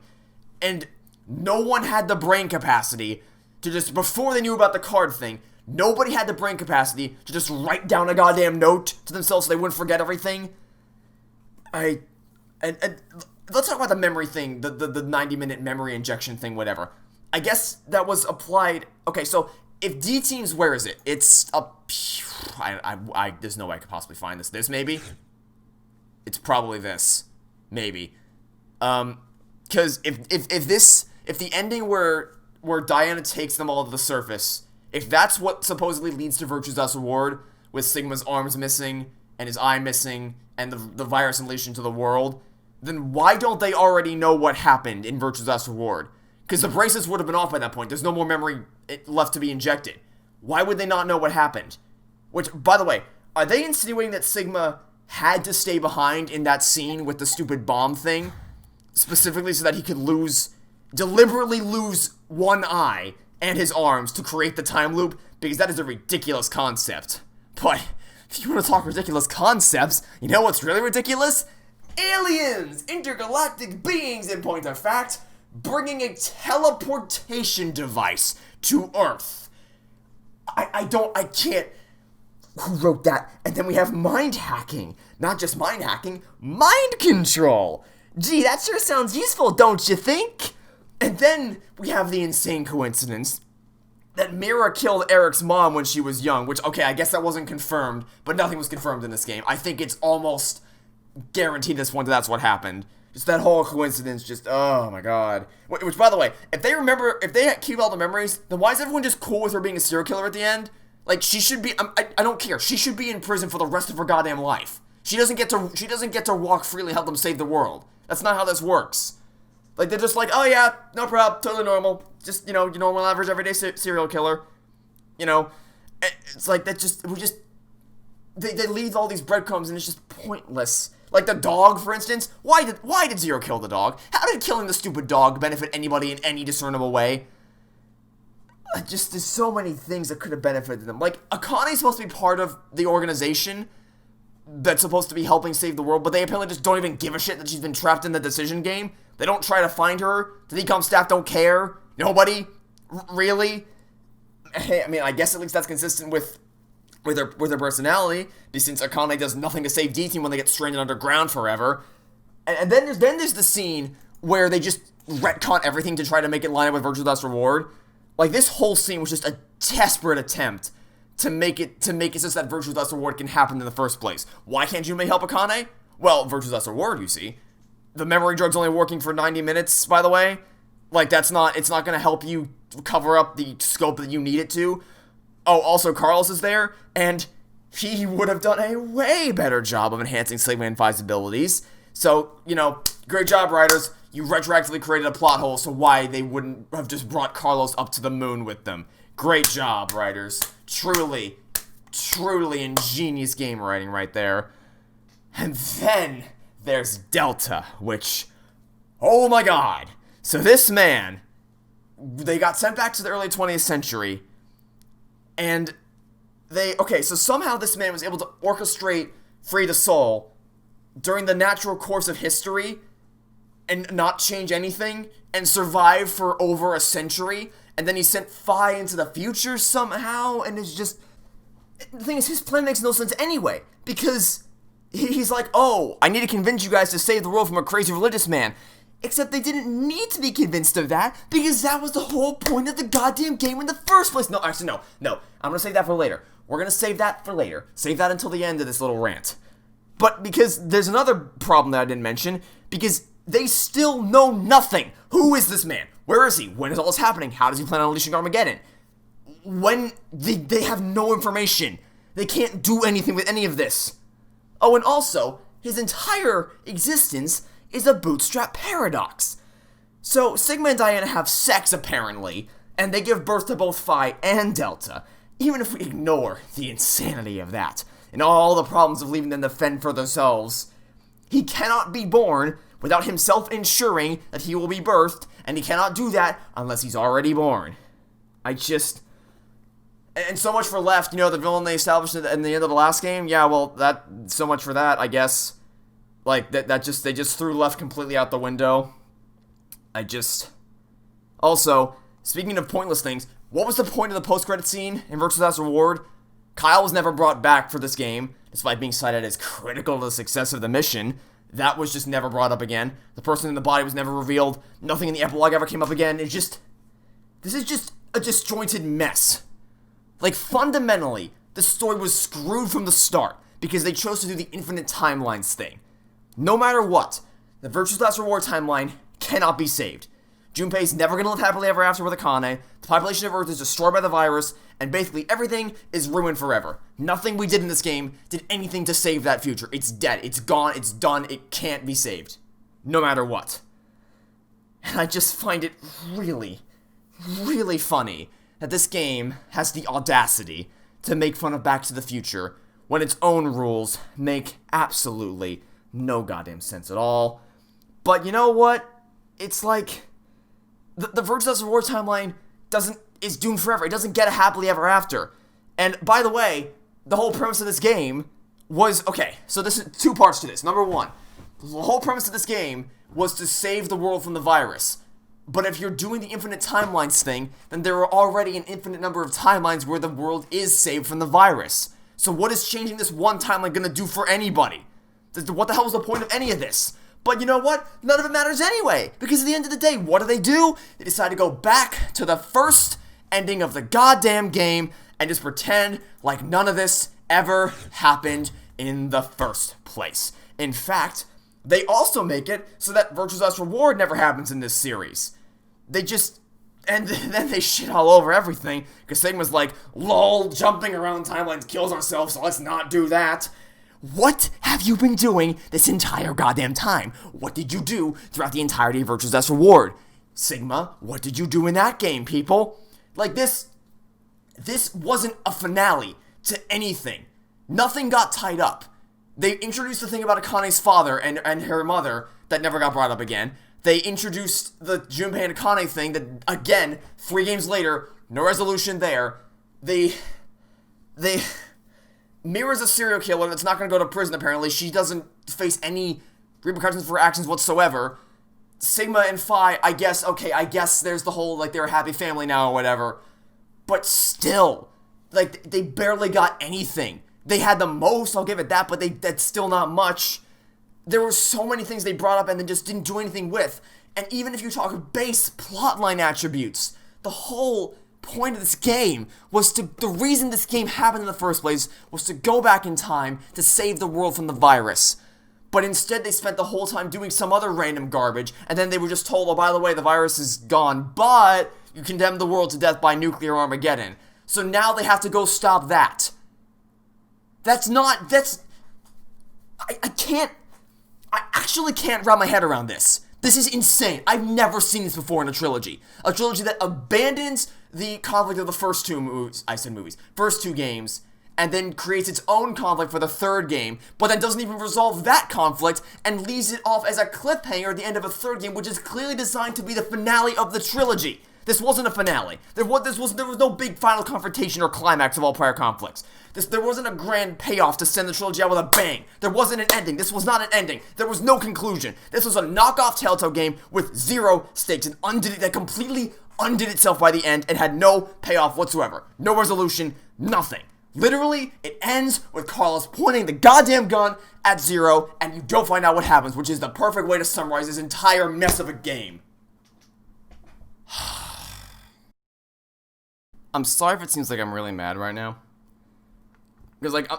And no one had the brain capacity to just, before they knew about the card thing, Nobody had the brain capacity to just write down a goddamn note to themselves so they wouldn't forget everything. And let's talk about the memory thing, the 90-minute memory injection thing, whatever. I guess that was applied. Okay, so if D teams, where is it? It's up. There's no way I could possibly find this. This maybe. It's probably this, maybe. Because if the ending where Diana takes them all to the surface, if that's what supposedly leads to Virtue's Last Reward, with Sigma's arms missing and his eye missing and the virus unleashed into the world, then why don't they already know what happened in Virtue's Last Reward? Because the bracelets would have been off by that point. There's no more memory left to be injected. Why would they not know what happened? Which, by the way, are they insinuating that Sigma had to stay behind in that scene with the stupid bomb thing, specifically so that he could deliberately lose one eye and his arms to create the time loop? Because that is a ridiculous concept. But if you want to talk ridiculous concepts, you know what's really ridiculous? Aliens! Intergalactic beings, in point of fact, bringing a teleportation device to Earth. I can't. Who wrote that? And then we have mind hacking. Not just mind hacking, mind control. Gee, that sure sounds useful, don't you think? And then we have the insane coincidence that Mira killed Eric's mom when she was young, which, okay, I guess that wasn't confirmed, but nothing was confirmed in this game. I think it's almost guaranteed at this point that's what happened. Just that whole coincidence, just, oh my god. Which, by the way, if they keep all the memories, then why is everyone just cool with her being a serial killer at the end? Like, she should be, I don't care, she should be in prison for the rest of her goddamn life. She doesn't get to walk freely, help them save the world. That's not how this works. Like, they're just like, oh yeah, no problem, totally normal. Just, you know, your normal average everyday serial killer. You know, it's like, they leave all these breadcrumbs and it's just pointless. Like the dog, for instance. Why did Zero kill the dog? How did killing the stupid dog benefit anybody in any discernible way? There's so many things that could have benefited them. Like, Akane's supposed to be part of the organization that's supposed to be helping save the world, but they apparently just don't even give a shit that she's been trapped in the decision game. They don't try to find her. The decom staff don't care. Nobody? Really? Hey, I mean, I guess at least that's consistent with their personality, since Akane does nothing to save D-Team when they get stranded underground forever. And then there's the scene where they just retcon everything to try to make it line up with Virtue's Last Reward. Like, this whole scene was just a desperate attempt to make it so that Virtue's Last Reward can happen in the first place. Why can't Junmei help Akane? Well, Virtue's Last Reward, you see. The memory drug's only working for 90 minutes, by the way. Like, it's not gonna help you cover up the scope that you need it to. Oh, also, Carlos is there, and he would have done a way better job of enhancing Sigma and Fi's abilities. So, you know, great job, writers. You retroactively created a plot hole, so why they wouldn't have just brought Carlos up to the moon with them. Great job, writers. Truly, truly ingenious game writing right there. And then there's Delta, which, oh my god. So this man, they got sent back to the early 20th century, and so somehow this man was able to orchestrate Free the Soul during the natural course of history and not change anything and survive for over a century, and then he sent Fi into the future somehow, and it's just, the thing is, his plan makes no sense anyway, because he's like, oh, I need to convince you guys to save the world from a crazy religious man. Except they didn't need to be convinced of that, because that was the whole point of the goddamn game in the first place. No, actually, no. I'm gonna save that for later. We're gonna save that for later. Save that until the end of this little rant. But because there's another problem that I didn't mention, because they still know nothing. Who is this man? Where is he? When is all this happening? How does he plan on unleashing Armageddon? When they have no information. They can't do anything with any of this. Oh, and also, his entire existence is a bootstrap paradox. So, Sigma and Diana have sex, apparently, and they give birth to both Phi and Delta, even if we ignore the insanity of that, and all the problems of leaving them to fend for themselves. He cannot be born without himself ensuring that he will be birthed, and he cannot do that unless he's already born. And so much for Left, the villain they established in the end of the last game? Yeah, well, so much for that, I guess. Like, they just threw Left completely out the window. Also, speaking of pointless things, What was the point of the post-credit scene in Virtue's Last Reward? Kyle was never brought back for this game, despite being cited as critical to the success of the mission. That was just never brought up again. The person in the body was never revealed. Nothing in the epilogue ever came up again. This is just a disjointed mess. Like, fundamentally, the story was screwed from the start because they chose to do the infinite timelines thing. No matter what, the Virtue's Last Reward timeline cannot be saved. Junpei's never going to live happily ever after with Akane, the population of Earth is destroyed by the virus, and basically everything is ruined forever. Nothing we did in this game did anything to save that future. It's dead, it's gone, it's done, it can't be saved. No matter what. And I just find it really, really funny that this game has the audacity to make fun of Back to the Future when its own rules make absolutely no goddamn sense at all. But you know what? It's like the Virtue's Last Reward timeline is doomed forever. It doesn't get a happily ever after. And by the way, the whole premise of this game was, okay, so this is two parts to this. Number one, the whole premise of this game was to save the world from the virus. But if you're doing the infinite timelines thing, then there are already an infinite number of timelines where the world is saved from the virus. So what is changing this one timeline gonna do for anybody? What the hell is the point of any of this? But you know what? None of it matters anyway. Because at the end of the day, what do? They decide to go back to the first ending of the goddamn game and just pretend like none of this ever happened in the first place. In fact, they also make it so that Virtue's Last Reward never happens in this series. And then they shit all over everything, because Sigma's like, lol, jumping around timelines kills ourselves, so let's not do that. What have you been doing this entire goddamn time? What did you do throughout the entirety of Virtue's Last Reward? Sigma, what did you do in that game, people? Like, this wasn't a finale to anything. Nothing got tied up. They introduced the thing about Akane's father and her mother that never got brought up again. They introduced the Junpei and Akane thing that, again, 3 games later, no resolution there. Mira's a serial killer that's not going to go to prison, apparently. She doesn't face any repercussions for her actions whatsoever. Sigma and Phi, I guess there's the whole, like, they're a happy family now or whatever. But still, like, they barely got anything. They had the most, I'll give it that, but that's still not much. There were so many things they brought up and then just didn't do anything with. And even if you talk base plotline attributes, the whole point of this game was the reason this game happened in the first place was to go back in time to save the world from the virus. But instead they spent the whole time doing some other random garbage, and then they were just told, oh, by the way, the virus is gone, but you condemned the world to death by nuclear Armageddon. So now they have to go stop that. I actually can't wrap my head around this. This is insane. I've never seen this before in a trilogy. A trilogy that abandons the conflict of the first two games, and then creates its own conflict for the third game, but then doesn't even resolve that conflict, and leaves it off as a cliffhanger at the end of a third game, which is clearly designed to be the finale of the trilogy. This wasn't a finale. There was no big final confrontation or climax of all prior conflicts. There wasn't a grand payoff to send the trilogy out with a bang. There wasn't an ending. This was not an ending. There was no conclusion. This was a knockoff Telltale game with 0 stakes and that completely undid itself by the end and had no payoff whatsoever. No resolution, nothing. Literally, it ends with Carlos pointing the goddamn gun at Zero, and you don't find out what happens, which is the perfect way to summarize this entire mess of a game. I'm sorry if it seems like I'm really mad right now. Because, like,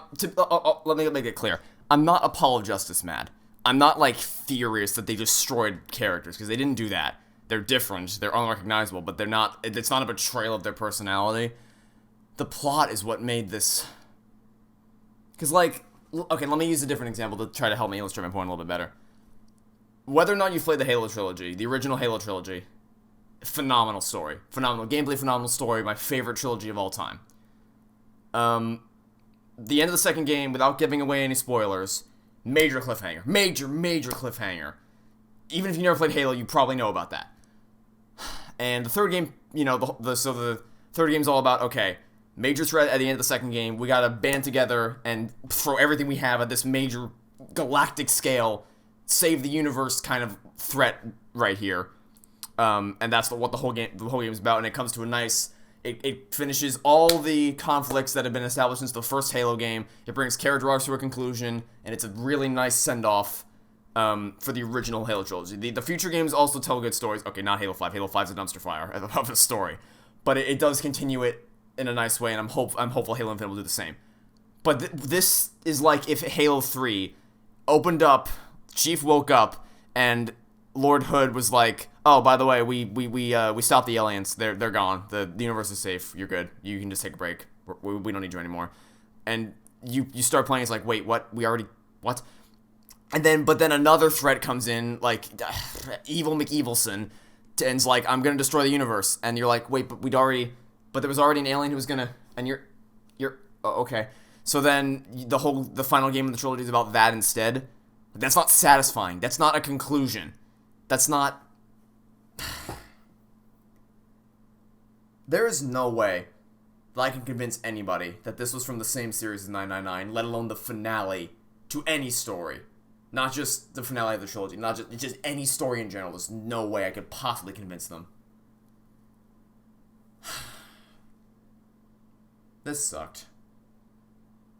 let me make it clear. I'm not Apollo Justice mad. I'm not, like, furious that they destroyed characters, because they didn't do that. They're different, they're unrecognizable, but it's not a betrayal of their personality. The plot is what made this... Because, like, okay, let me use a different example to try to help me illustrate my point a little bit better. Whether or not you've played the Halo trilogy, the original Halo trilogy, phenomenal story. Phenomenal gameplay, phenomenal story, my favorite trilogy of all time. The end of the second game, without giving away any spoilers, major cliffhanger. Major cliffhanger. Even if you never played Halo, you probably know about that. And the third game, you know, the third game's all about, okay, major threat at the end of the second game, we gotta band together and throw everything we have at this major galactic scale, save the universe kind of threat right here. And that's what the whole game is about, and it comes to a nice, It finishes all the conflicts that have been established since the first Halo game. It brings character arcs to a conclusion, and it's a really nice send-off for the original Halo trilogy. The future games also tell good stories. Okay, not Halo 5. Halo 5 is a dumpster fire of a story. But it does continue it in a nice way, and I'm hopeful Halo Infinite will do the same. But this is like if Halo 3 opened up, Chief woke up, and Lord Hood was like, "Oh, by the way, we stopped the aliens. They're gone. The universe is safe. You're good. You can just take a break. We don't need you anymore." And you start playing. It's like, wait, what? We already what? And then another threat comes in, like Evil McEvilson, and it's like, "I'm gonna destroy the universe." And you're like, "Wait, but there was already an alien who was gonna." And you're oh, okay. So then the final game of the trilogy is about that instead. That's not satisfying. That's not a conclusion. That's not... There is no way that I can convince anybody that this was from the same series as 999, let alone the finale to any story. Not just the finale of the trilogy, not just any story in general. There's no way I could possibly convince them. This sucked.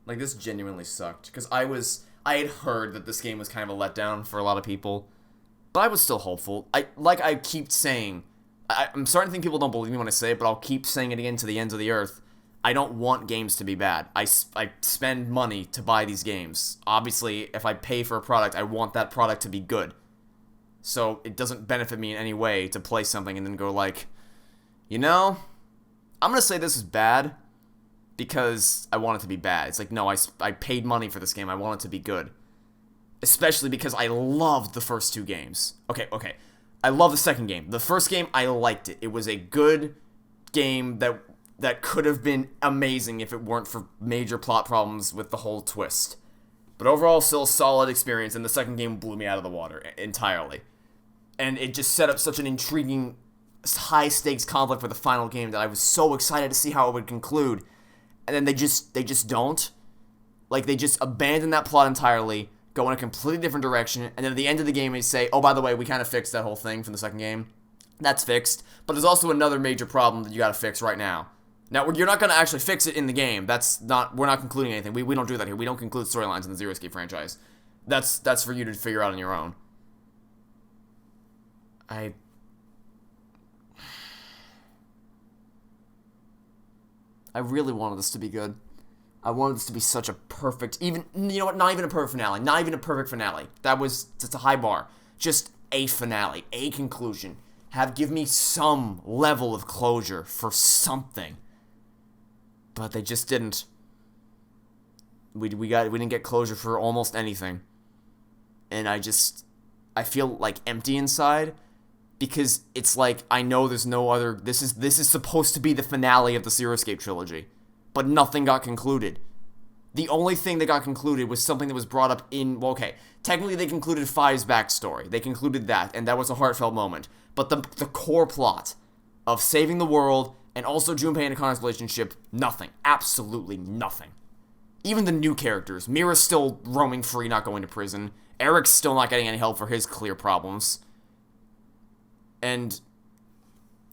Like, this genuinely sucked. Because I had heard that this game was kind of a letdown for a lot of people. But I was still hopeful. I keep saying, I'm starting to think people don't believe me when I say it, but I'll keep saying it again to the ends of the earth. I don't want games to be bad. I spend money to buy these games. Obviously, if I pay for a product, I want that product to be good. So it doesn't benefit me in any way to play something and then go like, you know, I'm going to say this is bad because I want it to be bad. It's like, no, I paid money for this game. I want it to be good. Especially because I loved the first two games. Okay. I love the second game. The first game, I liked it. It was a good game that could have been amazing if it weren't for major plot problems with the whole twist. But overall, still a solid experience, and the second game blew me out of the water entirely. And it just set up such an intriguing, high-stakes conflict for the final game that I was so excited to see how it would conclude. And then they just don't. Like, they just abandon that plot entirely, go in a completely different direction, and then at the end of the game they say, "Oh, by the way, we kind of fixed that whole thing from the second game." That's fixed, but there's also another major problem that you gotta fix right now. Now, you're not gonna actually fix it in the game. We're not concluding anything. We don't do that here. We don't conclude storylines in the Zero Escape franchise. That's for you to figure out on your own. I really wanted this to be good. I wanted this to be such a perfect, even, you know what, not even a perfect finale. Not even a perfect finale. That's a high bar. Just a finale, a conclusion. Give me some level of closure for something. But they just didn't. We didn't get closure for almost anything. And I feel like empty inside. Because it's like, I know there's no other, this is supposed to be the finale of the Zero Escape trilogy. But nothing got concluded. The only thing that got concluded was something that was brought up in, well, okay, technically they concluded Five's backstory. They concluded that, and that was a heartfelt moment. But the core plot of saving the world, and also Junpei and Akan's relationship, nothing. Absolutely nothing. Even the new characters. Mira's still roaming free, not going to prison. Eric's still not getting any help for his clear problems. And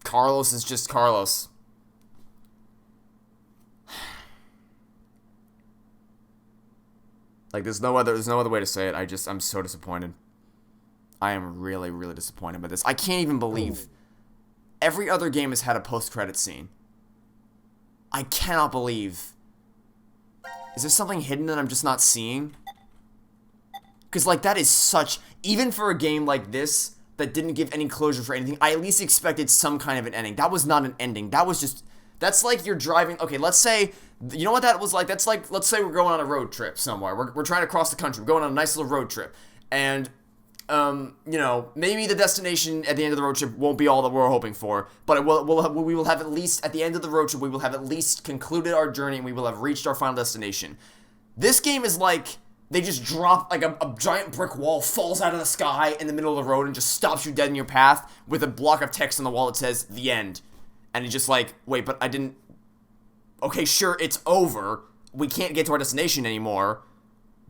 Carlos is just Carlos. Like, there's no other way to say it. I'm so disappointed. I am really, really disappointed by this. I can't even believe every other game has had a post-credit scene. I cannot believe. Is there something hidden that I'm just not seeing? Because, like, that is such, even for a game like this that didn't give any closure for anything, I at least expected some kind of an ending. That was not an ending. That was just, that's like you're driving, okay, let's say, you know what that was like? That's like, let's say we're going on a road trip somewhere. We're trying to cross the country. We're going on a nice little road trip. And, you know, maybe the destination at the end of the road trip won't be all that we're hoping for, but we will have at least, at the end of the road trip, we will have at least concluded our journey and we will have reached our final destination. This game is like, they just drop, like a giant brick wall falls out of the sky in the middle of the road and just stops you dead in your path with a block of text on the wall that says, "The End." And it's just like, wait, but I didn't... Okay, sure, it's over. We can't get to our destination anymore.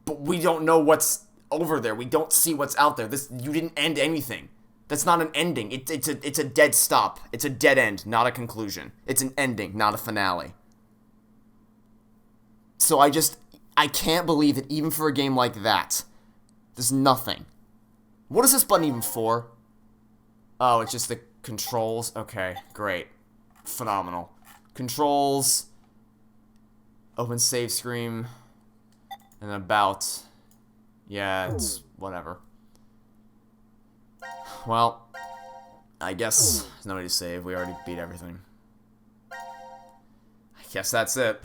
But we don't know what's over there. We don't see what's out there. You didn't end anything. That's not an ending. It's a dead stop. It's a dead end, not a conclusion. It's an ending, not a finale. So I can't believe that even for a game like that, there's nothing. What is this button even for? Oh, it's just the controls. Okay, great. Phenomenal. Controls. Open save screen. And about. Yeah, it's whatever. Well, I guess there's no way to save. We already beat everything. I guess that's it.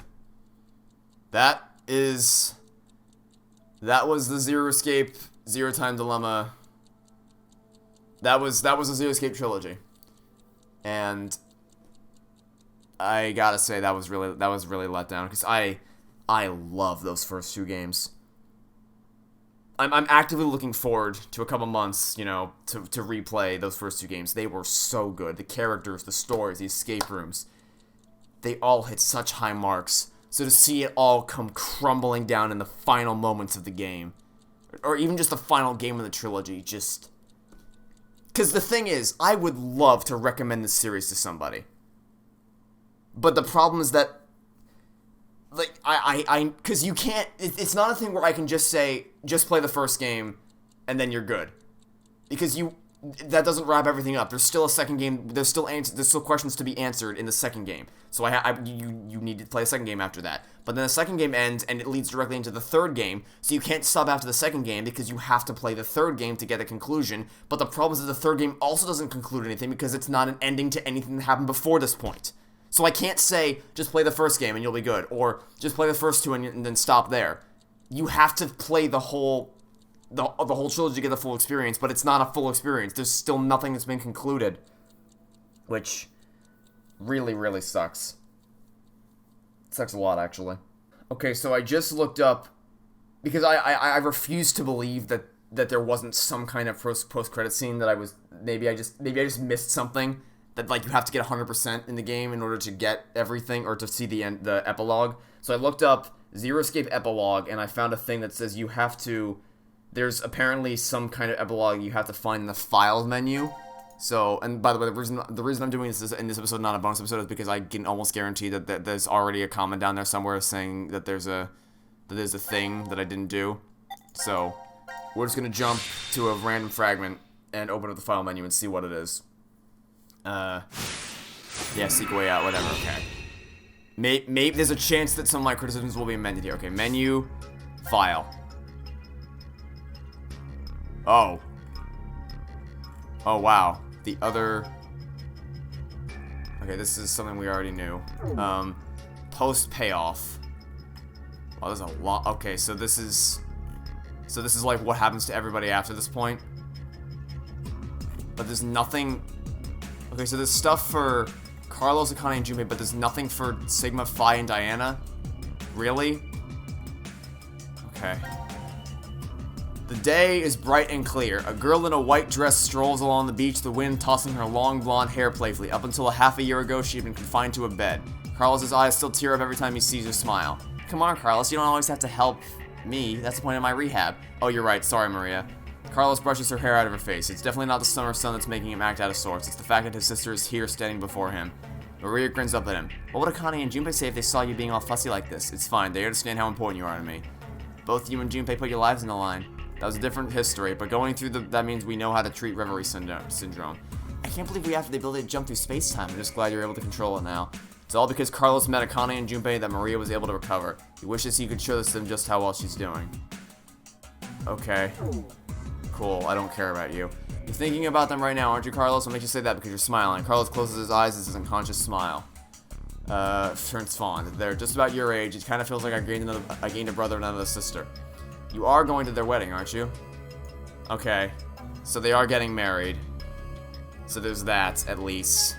That was the Zero Escape, Zero Time Dilemma. That was the Zero Escape trilogy. And I gotta say that was really let down, because I love those first two games. I'm actively looking forward to a couple months, you know, to replay those first two games. They were so good. The characters, the stories, the escape rooms, they all hit such high marks. So to see it all come crumbling down in the final moments of the game, or even just the final game of the trilogy, just... Because the thing is, I would love to recommend this series to somebody. But the problem is that, like, because you can't, it's not a thing where I can just say, just play the first game, and then you're good. Because that doesn't wrap everything up. There's still a second game, there's still questions to be answered in the second game. So you need to play a second game after that. But then the second game ends, and it leads directly into the third game, so you can't sub after the second game, because you have to play the third game to get a conclusion. But the problem is that the third game also doesn't conclude anything, because it's not an ending to anything that happened before this point. So I can't say, just play the first game and you'll be good, or just play the first two and then stop there. You have to play the whole trilogy to get the full experience, but it's not a full experience. There's still nothing that's been concluded, which really, really sucks. It sucks a lot, actually. Okay, so I just looked up, because I refuse to believe that there wasn't some kind of post-credit scene that maybe I just missed something. That, like, you have to get 100% in the game in order to get everything, or to see the epilogue. So I looked up Zero Escape epilogue, and I found a thing that says there's apparently some kind of epilogue you have to find in the files menu. So, and by the way, the reason I'm doing this in this episode, not a bonus episode, is because I can almost guarantee that there's already a comment down there somewhere saying that there's a thing that I didn't do. So, we're just gonna jump to a random fragment and open up the file menu and see what it is. Yeah, seek a way out, whatever, okay. Maybe there's a chance that some of my criticisms will be amended here. Okay, menu, file. Oh. Oh, wow. The other... Okay, this is something we already knew. Post payoff. Oh, there's a lot. Okay, so this is like what happens to everybody after this point. But there's nothing... Okay, so there's stuff for Carlos, Akane, and Junpei, but there's nothing for Sigma, Phi, and Diana? Really? Okay. The day is bright and clear. A girl in a white dress strolls along the beach, the wind tossing her long blonde hair playfully. Up until a half a year ago, she had been confined to a bed. Carlos's eyes still tear up every time he sees her smile. Come on, Carlos, you don't always have to help me. That's the point of my rehab. Oh, you're right. Sorry, Maria. Carlos brushes her hair out of her face. It's definitely not the summer sun that's making him act out of sorts. It's the fact that his sister is here standing before him. Maria grins up at him. What would Akane and Junpei say if they saw you being all fussy like this? It's fine. They understand how important you are to me. Both you and Junpei put your lives on the line. That was a different history, but going through that means we know how to treat reverie syndrome. I can't believe we have the ability to jump through space-time. I'm just glad you're able to control it now. It's all because Carlos met Akane and Junpei that Maria was able to recover. He wishes he could show this to them just how well she's doing. Okay. Cool, I don't care about you. You're thinking about them right now, aren't you, Carlos? What makes you say that? Because you're smiling. Carlos closes his eyes as his unconscious smile. Turns fond. They're just about your age. It kind of feels like I gained a brother and another sister. You are going to their wedding, aren't you? Okay. So they are getting married. So there's that, at least.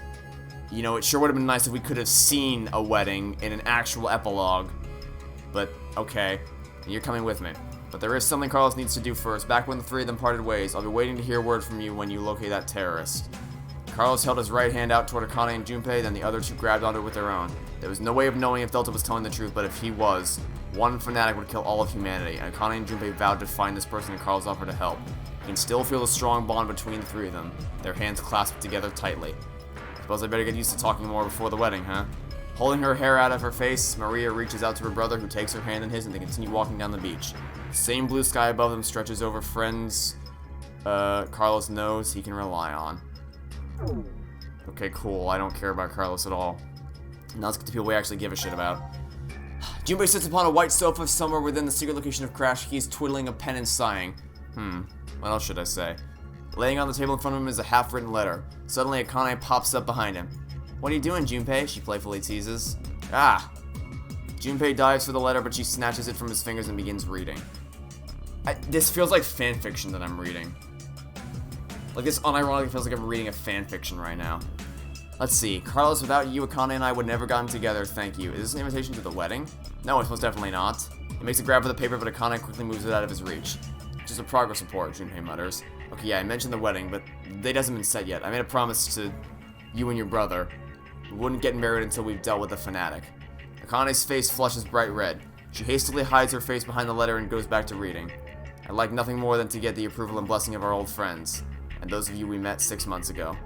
You know, it sure would have been nice if we could have seen a wedding in an actual epilogue. But, okay. You're coming with me. But there is something Carlos needs to do first. Back when the three of them parted ways, I'll be waiting to hear word from you when you locate that terrorist. Carlos held his right hand out toward Akane and Junpei, then the other two grabbed onto it with their own. There was no way of knowing if Delta was telling the truth, but if he was, one fanatic would kill all of humanity, and Akane and Junpei vowed to find this person and Carlos offered to help. You can still feel the strong bond between the three of them, their hands clasped together tightly. Suppose I better get used to talking more before the wedding, huh? Holding her hair out of her face, Maria reaches out to her brother, who takes her hand in his, and they continue walking down the beach. The same blue sky above them stretches over friends Carlos knows he can rely on. Okay, cool. I don't care about Carlos at all. Now let's get to people we actually give a shit about. Junpei sits upon a white sofa somewhere within the secret location of Crash. He's twiddling a pen and sighing. What else should I say? Laying on the table in front of him is a half-written letter. Suddenly, Akane pops up behind him. What are you doing, Junpei? She playfully teases. Ah! Junpei dives for the letter, but she snatches it from his fingers and begins reading. This feels like fanfiction that I'm reading. Like, this unironically feels like I'm reading a fanfiction right now. Let's see. Carlos, without you, Akane and I would never gotten together, thank you. Is this an invitation to the wedding? No, it's most definitely not. He makes a grab for the paper, but Akane quickly moves it out of his reach. Just a progress report, Junpei mutters. Okay, yeah, I mentioned the wedding, but the date hasn't been set yet. I made a promise to you and your brother. We wouldn't get married until we've dealt with the fanatic. Akane's face flushes bright red. She hastily hides her face behind the letter and goes back to reading. I'd like nothing more than to get the approval and blessing of our old friends, and those of you we met 6 months ago.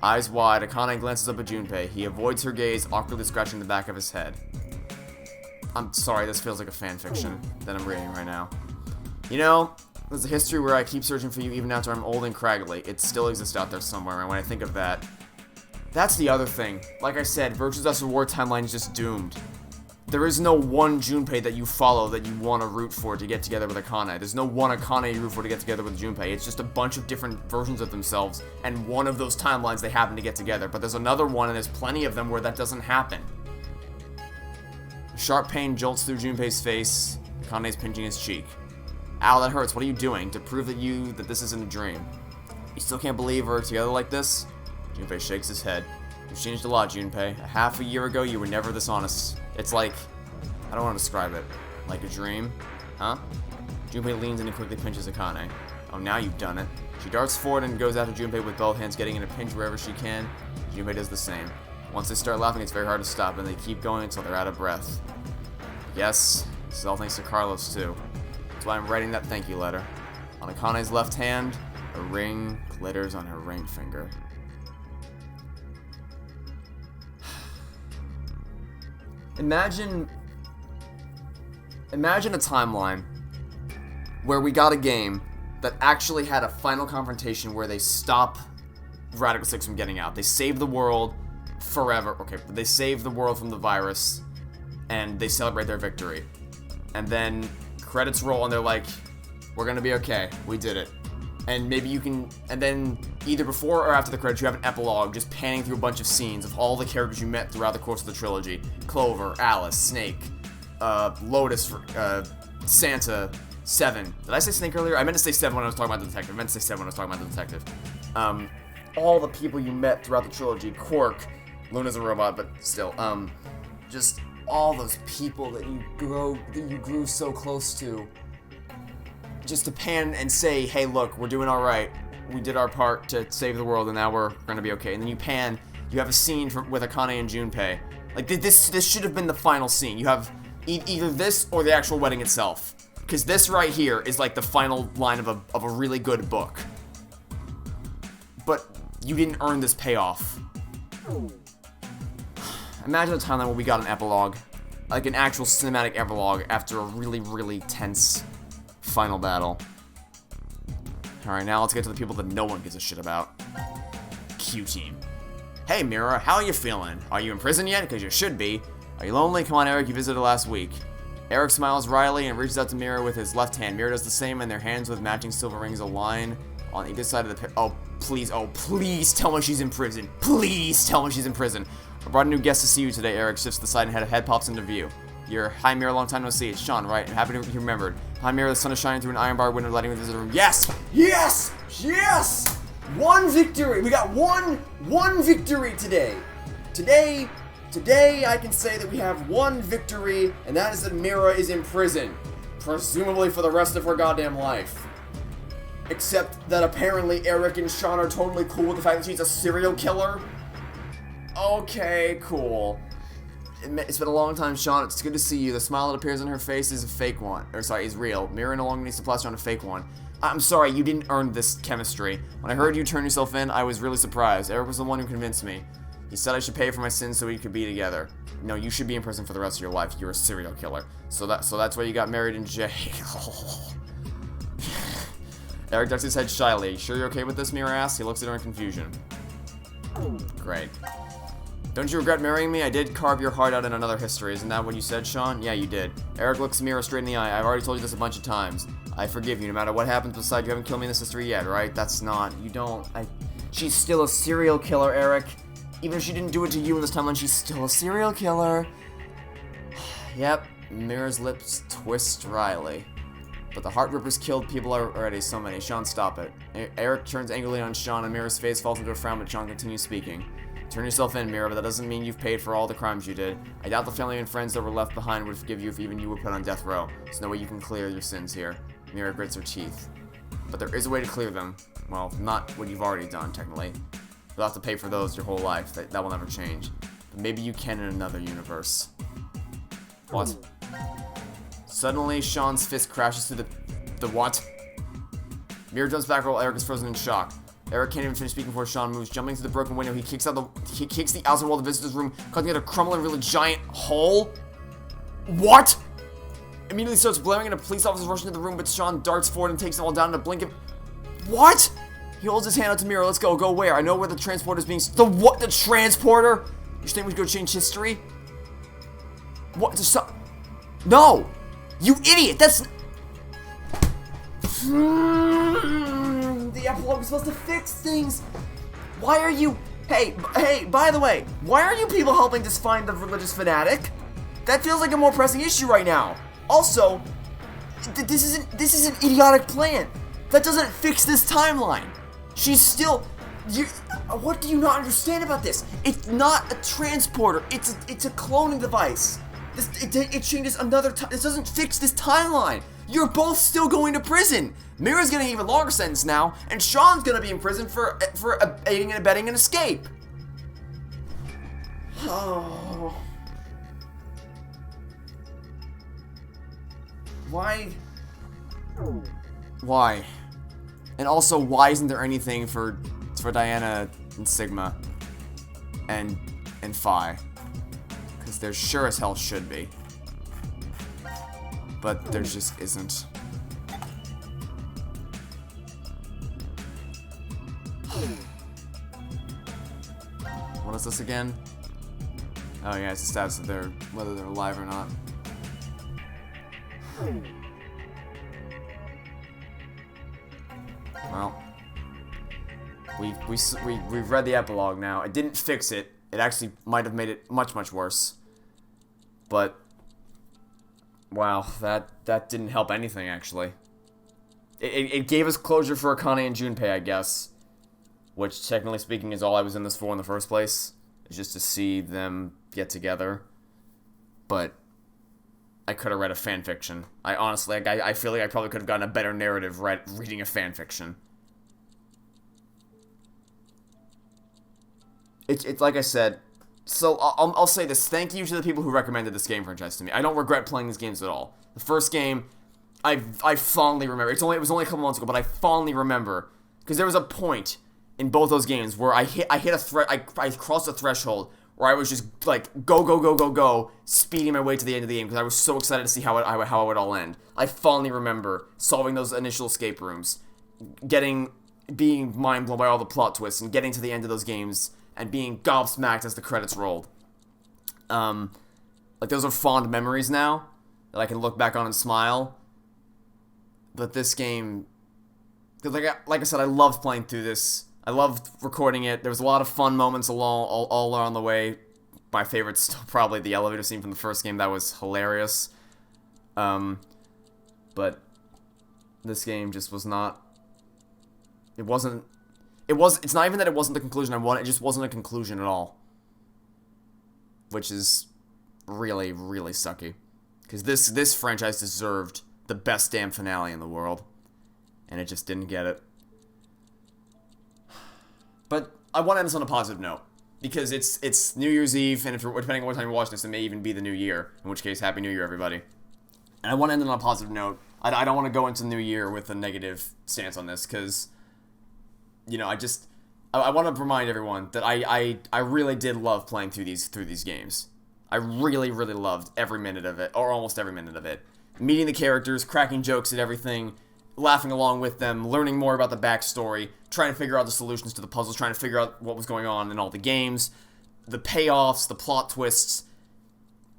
Eyes wide, Akane glances up at Junpei. He avoids her gaze, awkwardly scratching the back of his head. I'm sorry, this feels like a fanfiction that I'm reading right now. You know, there's a history where I keep searching for you even after I'm old and craggly. It still exists out there somewhere, and when I think of that, that's the other thing. Like I said, Virtue's Last Reward timeline is just doomed. There is no one Junpei that you follow that you want to root for to get together with Akane. There's no one Akane you root for to get together with Junpei. It's just a bunch of different versions of themselves, and one of those timelines they happen to get together. But there's another one, and there's plenty of them where that doesn't happen. Sharp pain jolts through Junpei's face. Akane's pinching his cheek. Ow, that hurts. What are you doing? To prove that this isn't a dream. You still can't believe we're together like this? Junpei shakes his head. You've changed a lot, Junpei. A half a year ago, you were never this honest. It's like, I don't want to describe it. Like a dream? Huh? Junpei leans in and quickly pinches Akane. Oh, now you've done it. She darts forward and goes after Junpei with both hands, getting in a pinch wherever she can. Junpei does the same. Once they start laughing, it's very hard to stop, and they keep going until they're out of breath. Yes, this is all thanks to Carlos, too. That's why I'm writing that thank you letter. On Akane's left hand, a ring glitters on her ring finger. Imagine a timeline where we got a game that actually had a final confrontation where they stop Radical 6 from getting out. They save the world forever. Okay, they save the world from the virus, and they celebrate their victory. And then credits roll, and they're like, we're gonna be okay. We did it. And maybe you can, and then either before or after the credits, you have an epilogue just panning through a bunch of scenes of all the characters you met throughout the course of the trilogy. Clover, Alice, Snake, Lotus, Santa, Seven. Did I say Snake earlier? I meant to say Seven when I was talking about the detective. All the people you met throughout the trilogy. Quark, Luna's a robot, but still. Just all those people that you grew so close to. Just to pan and say, hey, look, we're doing all right. We did our part to save the world, and now we're gonna be okay. And then you pan, you have a scene with Akane and Junpei. Like, this should have been the final scene. You have either this or the actual wedding itself. Because this right here is like the final line of a really good book. But you didn't earn this payoff. Imagine a timeline where we got an epilogue. Like an actual cinematic epilogue after a really, really tense final battle. Alright, now let's get to the people that no one gives a shit about. Q-Team. Hey, Mira, how are you feeling? Are you in prison yet? Because you should be. Are you lonely? Come on, Eric, you visited last week. Eric smiles wryly and reaches out to Mira with his left hand. Mira does the same, and their hands with matching silver rings align on either side of the oh, please tell me she's in prison. Please tell me she's in prison. I brought a new guest to see you today, Eric. Shifts to the side and head pops into view. Hi, Mira, long time no see. It's Sean, right? I'm happy to be remembered. Hi, Mira, the sun is shining through an iron bar window, letting me visit the room. Yes! Yes! Yes! One victory! We got one victory today. Today, I can say that we have one victory, and that is that Mira is in prison. Presumably for the rest of her goddamn life. Except that apparently Eric and Sean are totally cool with the fact that she's a serial killer. Okay, cool. It's been a long time, Sean. It's good to see you. The smile that appears on her face is a fake one. Is real. Mira no longer needs to plaster on a fake one. I'm sorry, you didn't earn this chemistry. When I heard you turn yourself in, I was really surprised. Eric was the one who convinced me. He said I should pay for my sins so we could be together. No, you should be in prison for the rest of your life. You're a serial killer. So that's why you got married in jail. Eric ducks his head shyly. You sure you're okay with this, Mira asks. He looks at her in confusion. Great. Don't you regret marrying me? I did carve your heart out in another history. Isn't that what you said, Sean? Yeah, you did. Eric looks Mira straight in the eye. I've already told you this a bunch of times. I forgive you no matter what happens, besides you haven't killed me in this history yet, right? That's not... You don't... She's still a serial killer, Eric. Even if she didn't do it to you in this timeline, she's still a serial killer. Yep. Mira's lips twist wryly. But the Heart Rippers killed people already, so many. Sean, stop it. Eric turns angrily on Sean, and Mira's face falls into a frown, but Sean continues speaking. Turn yourself in, Mira, but that doesn't mean you've paid for all the crimes you did. I doubt the family and friends that were left behind would forgive you if even you were put on death row. There's no way you can clear your sins here. Mira grits her teeth. But there is a way to clear them. Well, not what you've already done, technically. You'll have to pay for those your whole life. That will never change. But maybe you can in another universe. What? Suddenly, Sean's fist crashes through the what? Mira jumps back while Eric is frozen in shock. Eric can't even finish speaking before Sean moves. Jumping through the broken window, he kicks the outside wall of the visitor's room, causing it to crumble and reveal a giant hole. What? Immediately starts blaring, and a police officer rushes into the room, but Sean darts forward and takes them all down in a blink of... What? He holds his hand out to Mira. Let's go. Go where? I know where the transporter is being... The what? The transporter? You're saying we should go change history? What? No! You idiot! That's... The epilogue is supposed to fix things. Why are you... Hey, by the way, why are you people helping us find the religious fanatic? That feels like a more pressing issue right now. Also, this is an idiotic plan. That doesn't fix this timeline. She's still... What do you not understand about this? It's not a transporter. It's a cloning device. It changes another time. This doesn't fix this timeline. You're both still going to prison. Mira's getting an even longer sentence now, and Sean's gonna be in prison for aiding and abetting an escape. Oh. Why? Why? And also, why isn't there anything for Diana and Sigma and Phi? Because there sure as hell should be. But there just isn't. What is this again? Oh yeah, it's the stats of whether they're alive or not. Well, we've read the epilogue now. It didn't fix it. It actually might have made it much worse. But wow, that didn't help anything actually. It gave us closure for Akane and Junpei, I guess. Which, technically speaking, is all I was in this for in the first place. Is just to see them get together. But I could have read a fanfiction. I honestly, I feel like I probably could have gotten a better narrative reading a fanfiction. It's like I said. So I'll say this. Thank you to the people who recommended this game franchise to me. I don't regret playing these games at all. The first game, I fondly remember. It was only a couple months ago, but I fondly remember because there was a point in both those games where I crossed a threshold where I was just like go, speeding my way to the end of the game because I was so excited to see how it would all end. I fondly remember solving those initial escape rooms, being mind blown by all the plot twists, and getting to the end of those games and being gobsmacked as the credits rolled. Like those are fond memories now that I can look back on and smile. But this game, like I said, I loved playing through this. I loved recording it. There was a lot of fun moments all along the way. My favorite's still probably the elevator scene from the first game. That was hilarious. But this game just was not... It's not even that it wasn't the conclusion I wanted. It just wasn't a conclusion at all. Which is really, really sucky. Because this franchise deserved the best damn finale in the world. And it just didn't get it. But I want to end this on a positive note. Because it's New Year's Eve, and depending on what time you're watching this, it may even be the New Year. In which case, Happy New Year, everybody. And I want to end it on a positive note. I don't want to go into the new year with a negative stance on this, because, you know, I want to remind everyone that I really did love playing through these games. I really, really loved every minute of it, or almost every minute of it. Meeting the characters, cracking jokes at everything, laughing along with them, learning more about the backstory, trying to figure out the solutions to the puzzles, trying to figure out what was going on in all the games, the payoffs, the plot twists.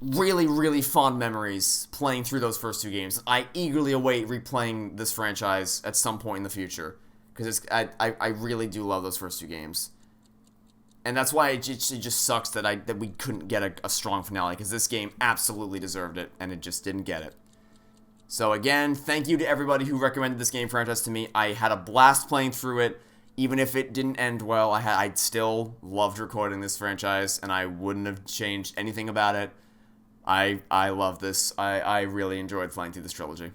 Really, really fond memories playing through those first 2 games. I eagerly await replaying this franchise at some point in the future, because I really do love those first 2 games. And that's why it just sucks that we couldn't get a strong finale, because this game absolutely deserved it, and it just didn't get it. So again, thank you to everybody who recommended this game franchise to me. I had a blast playing through it. Even if it didn't end well, I still loved recording this franchise, and I wouldn't have changed anything about it. I love this. I really enjoyed playing through this trilogy.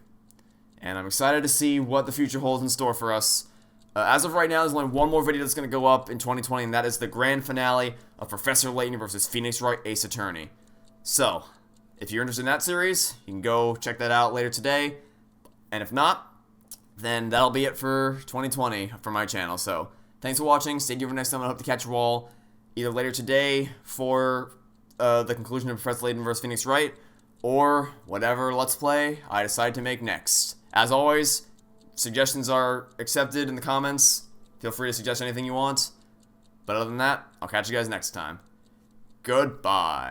And I'm excited to see what the future holds in store for us. As of right now, there's only one more video that's going to go up in 2020, and that is the grand finale of Professor Layton versus Phoenix Wright Ace Attorney. So, if you're interested in that series, you can go check that out later today. And if not, then that'll be it for 2020 for my channel. So, thanks for watching. Stay tuned for next time. I hope to catch you all either later today for the conclusion of Professor Layton vs. Phoenix Wright, or whatever Let's Play I decide to make next. As always, suggestions are accepted in the comments. Feel free to suggest anything you want. But other than that, I'll catch you guys next time. Goodbye.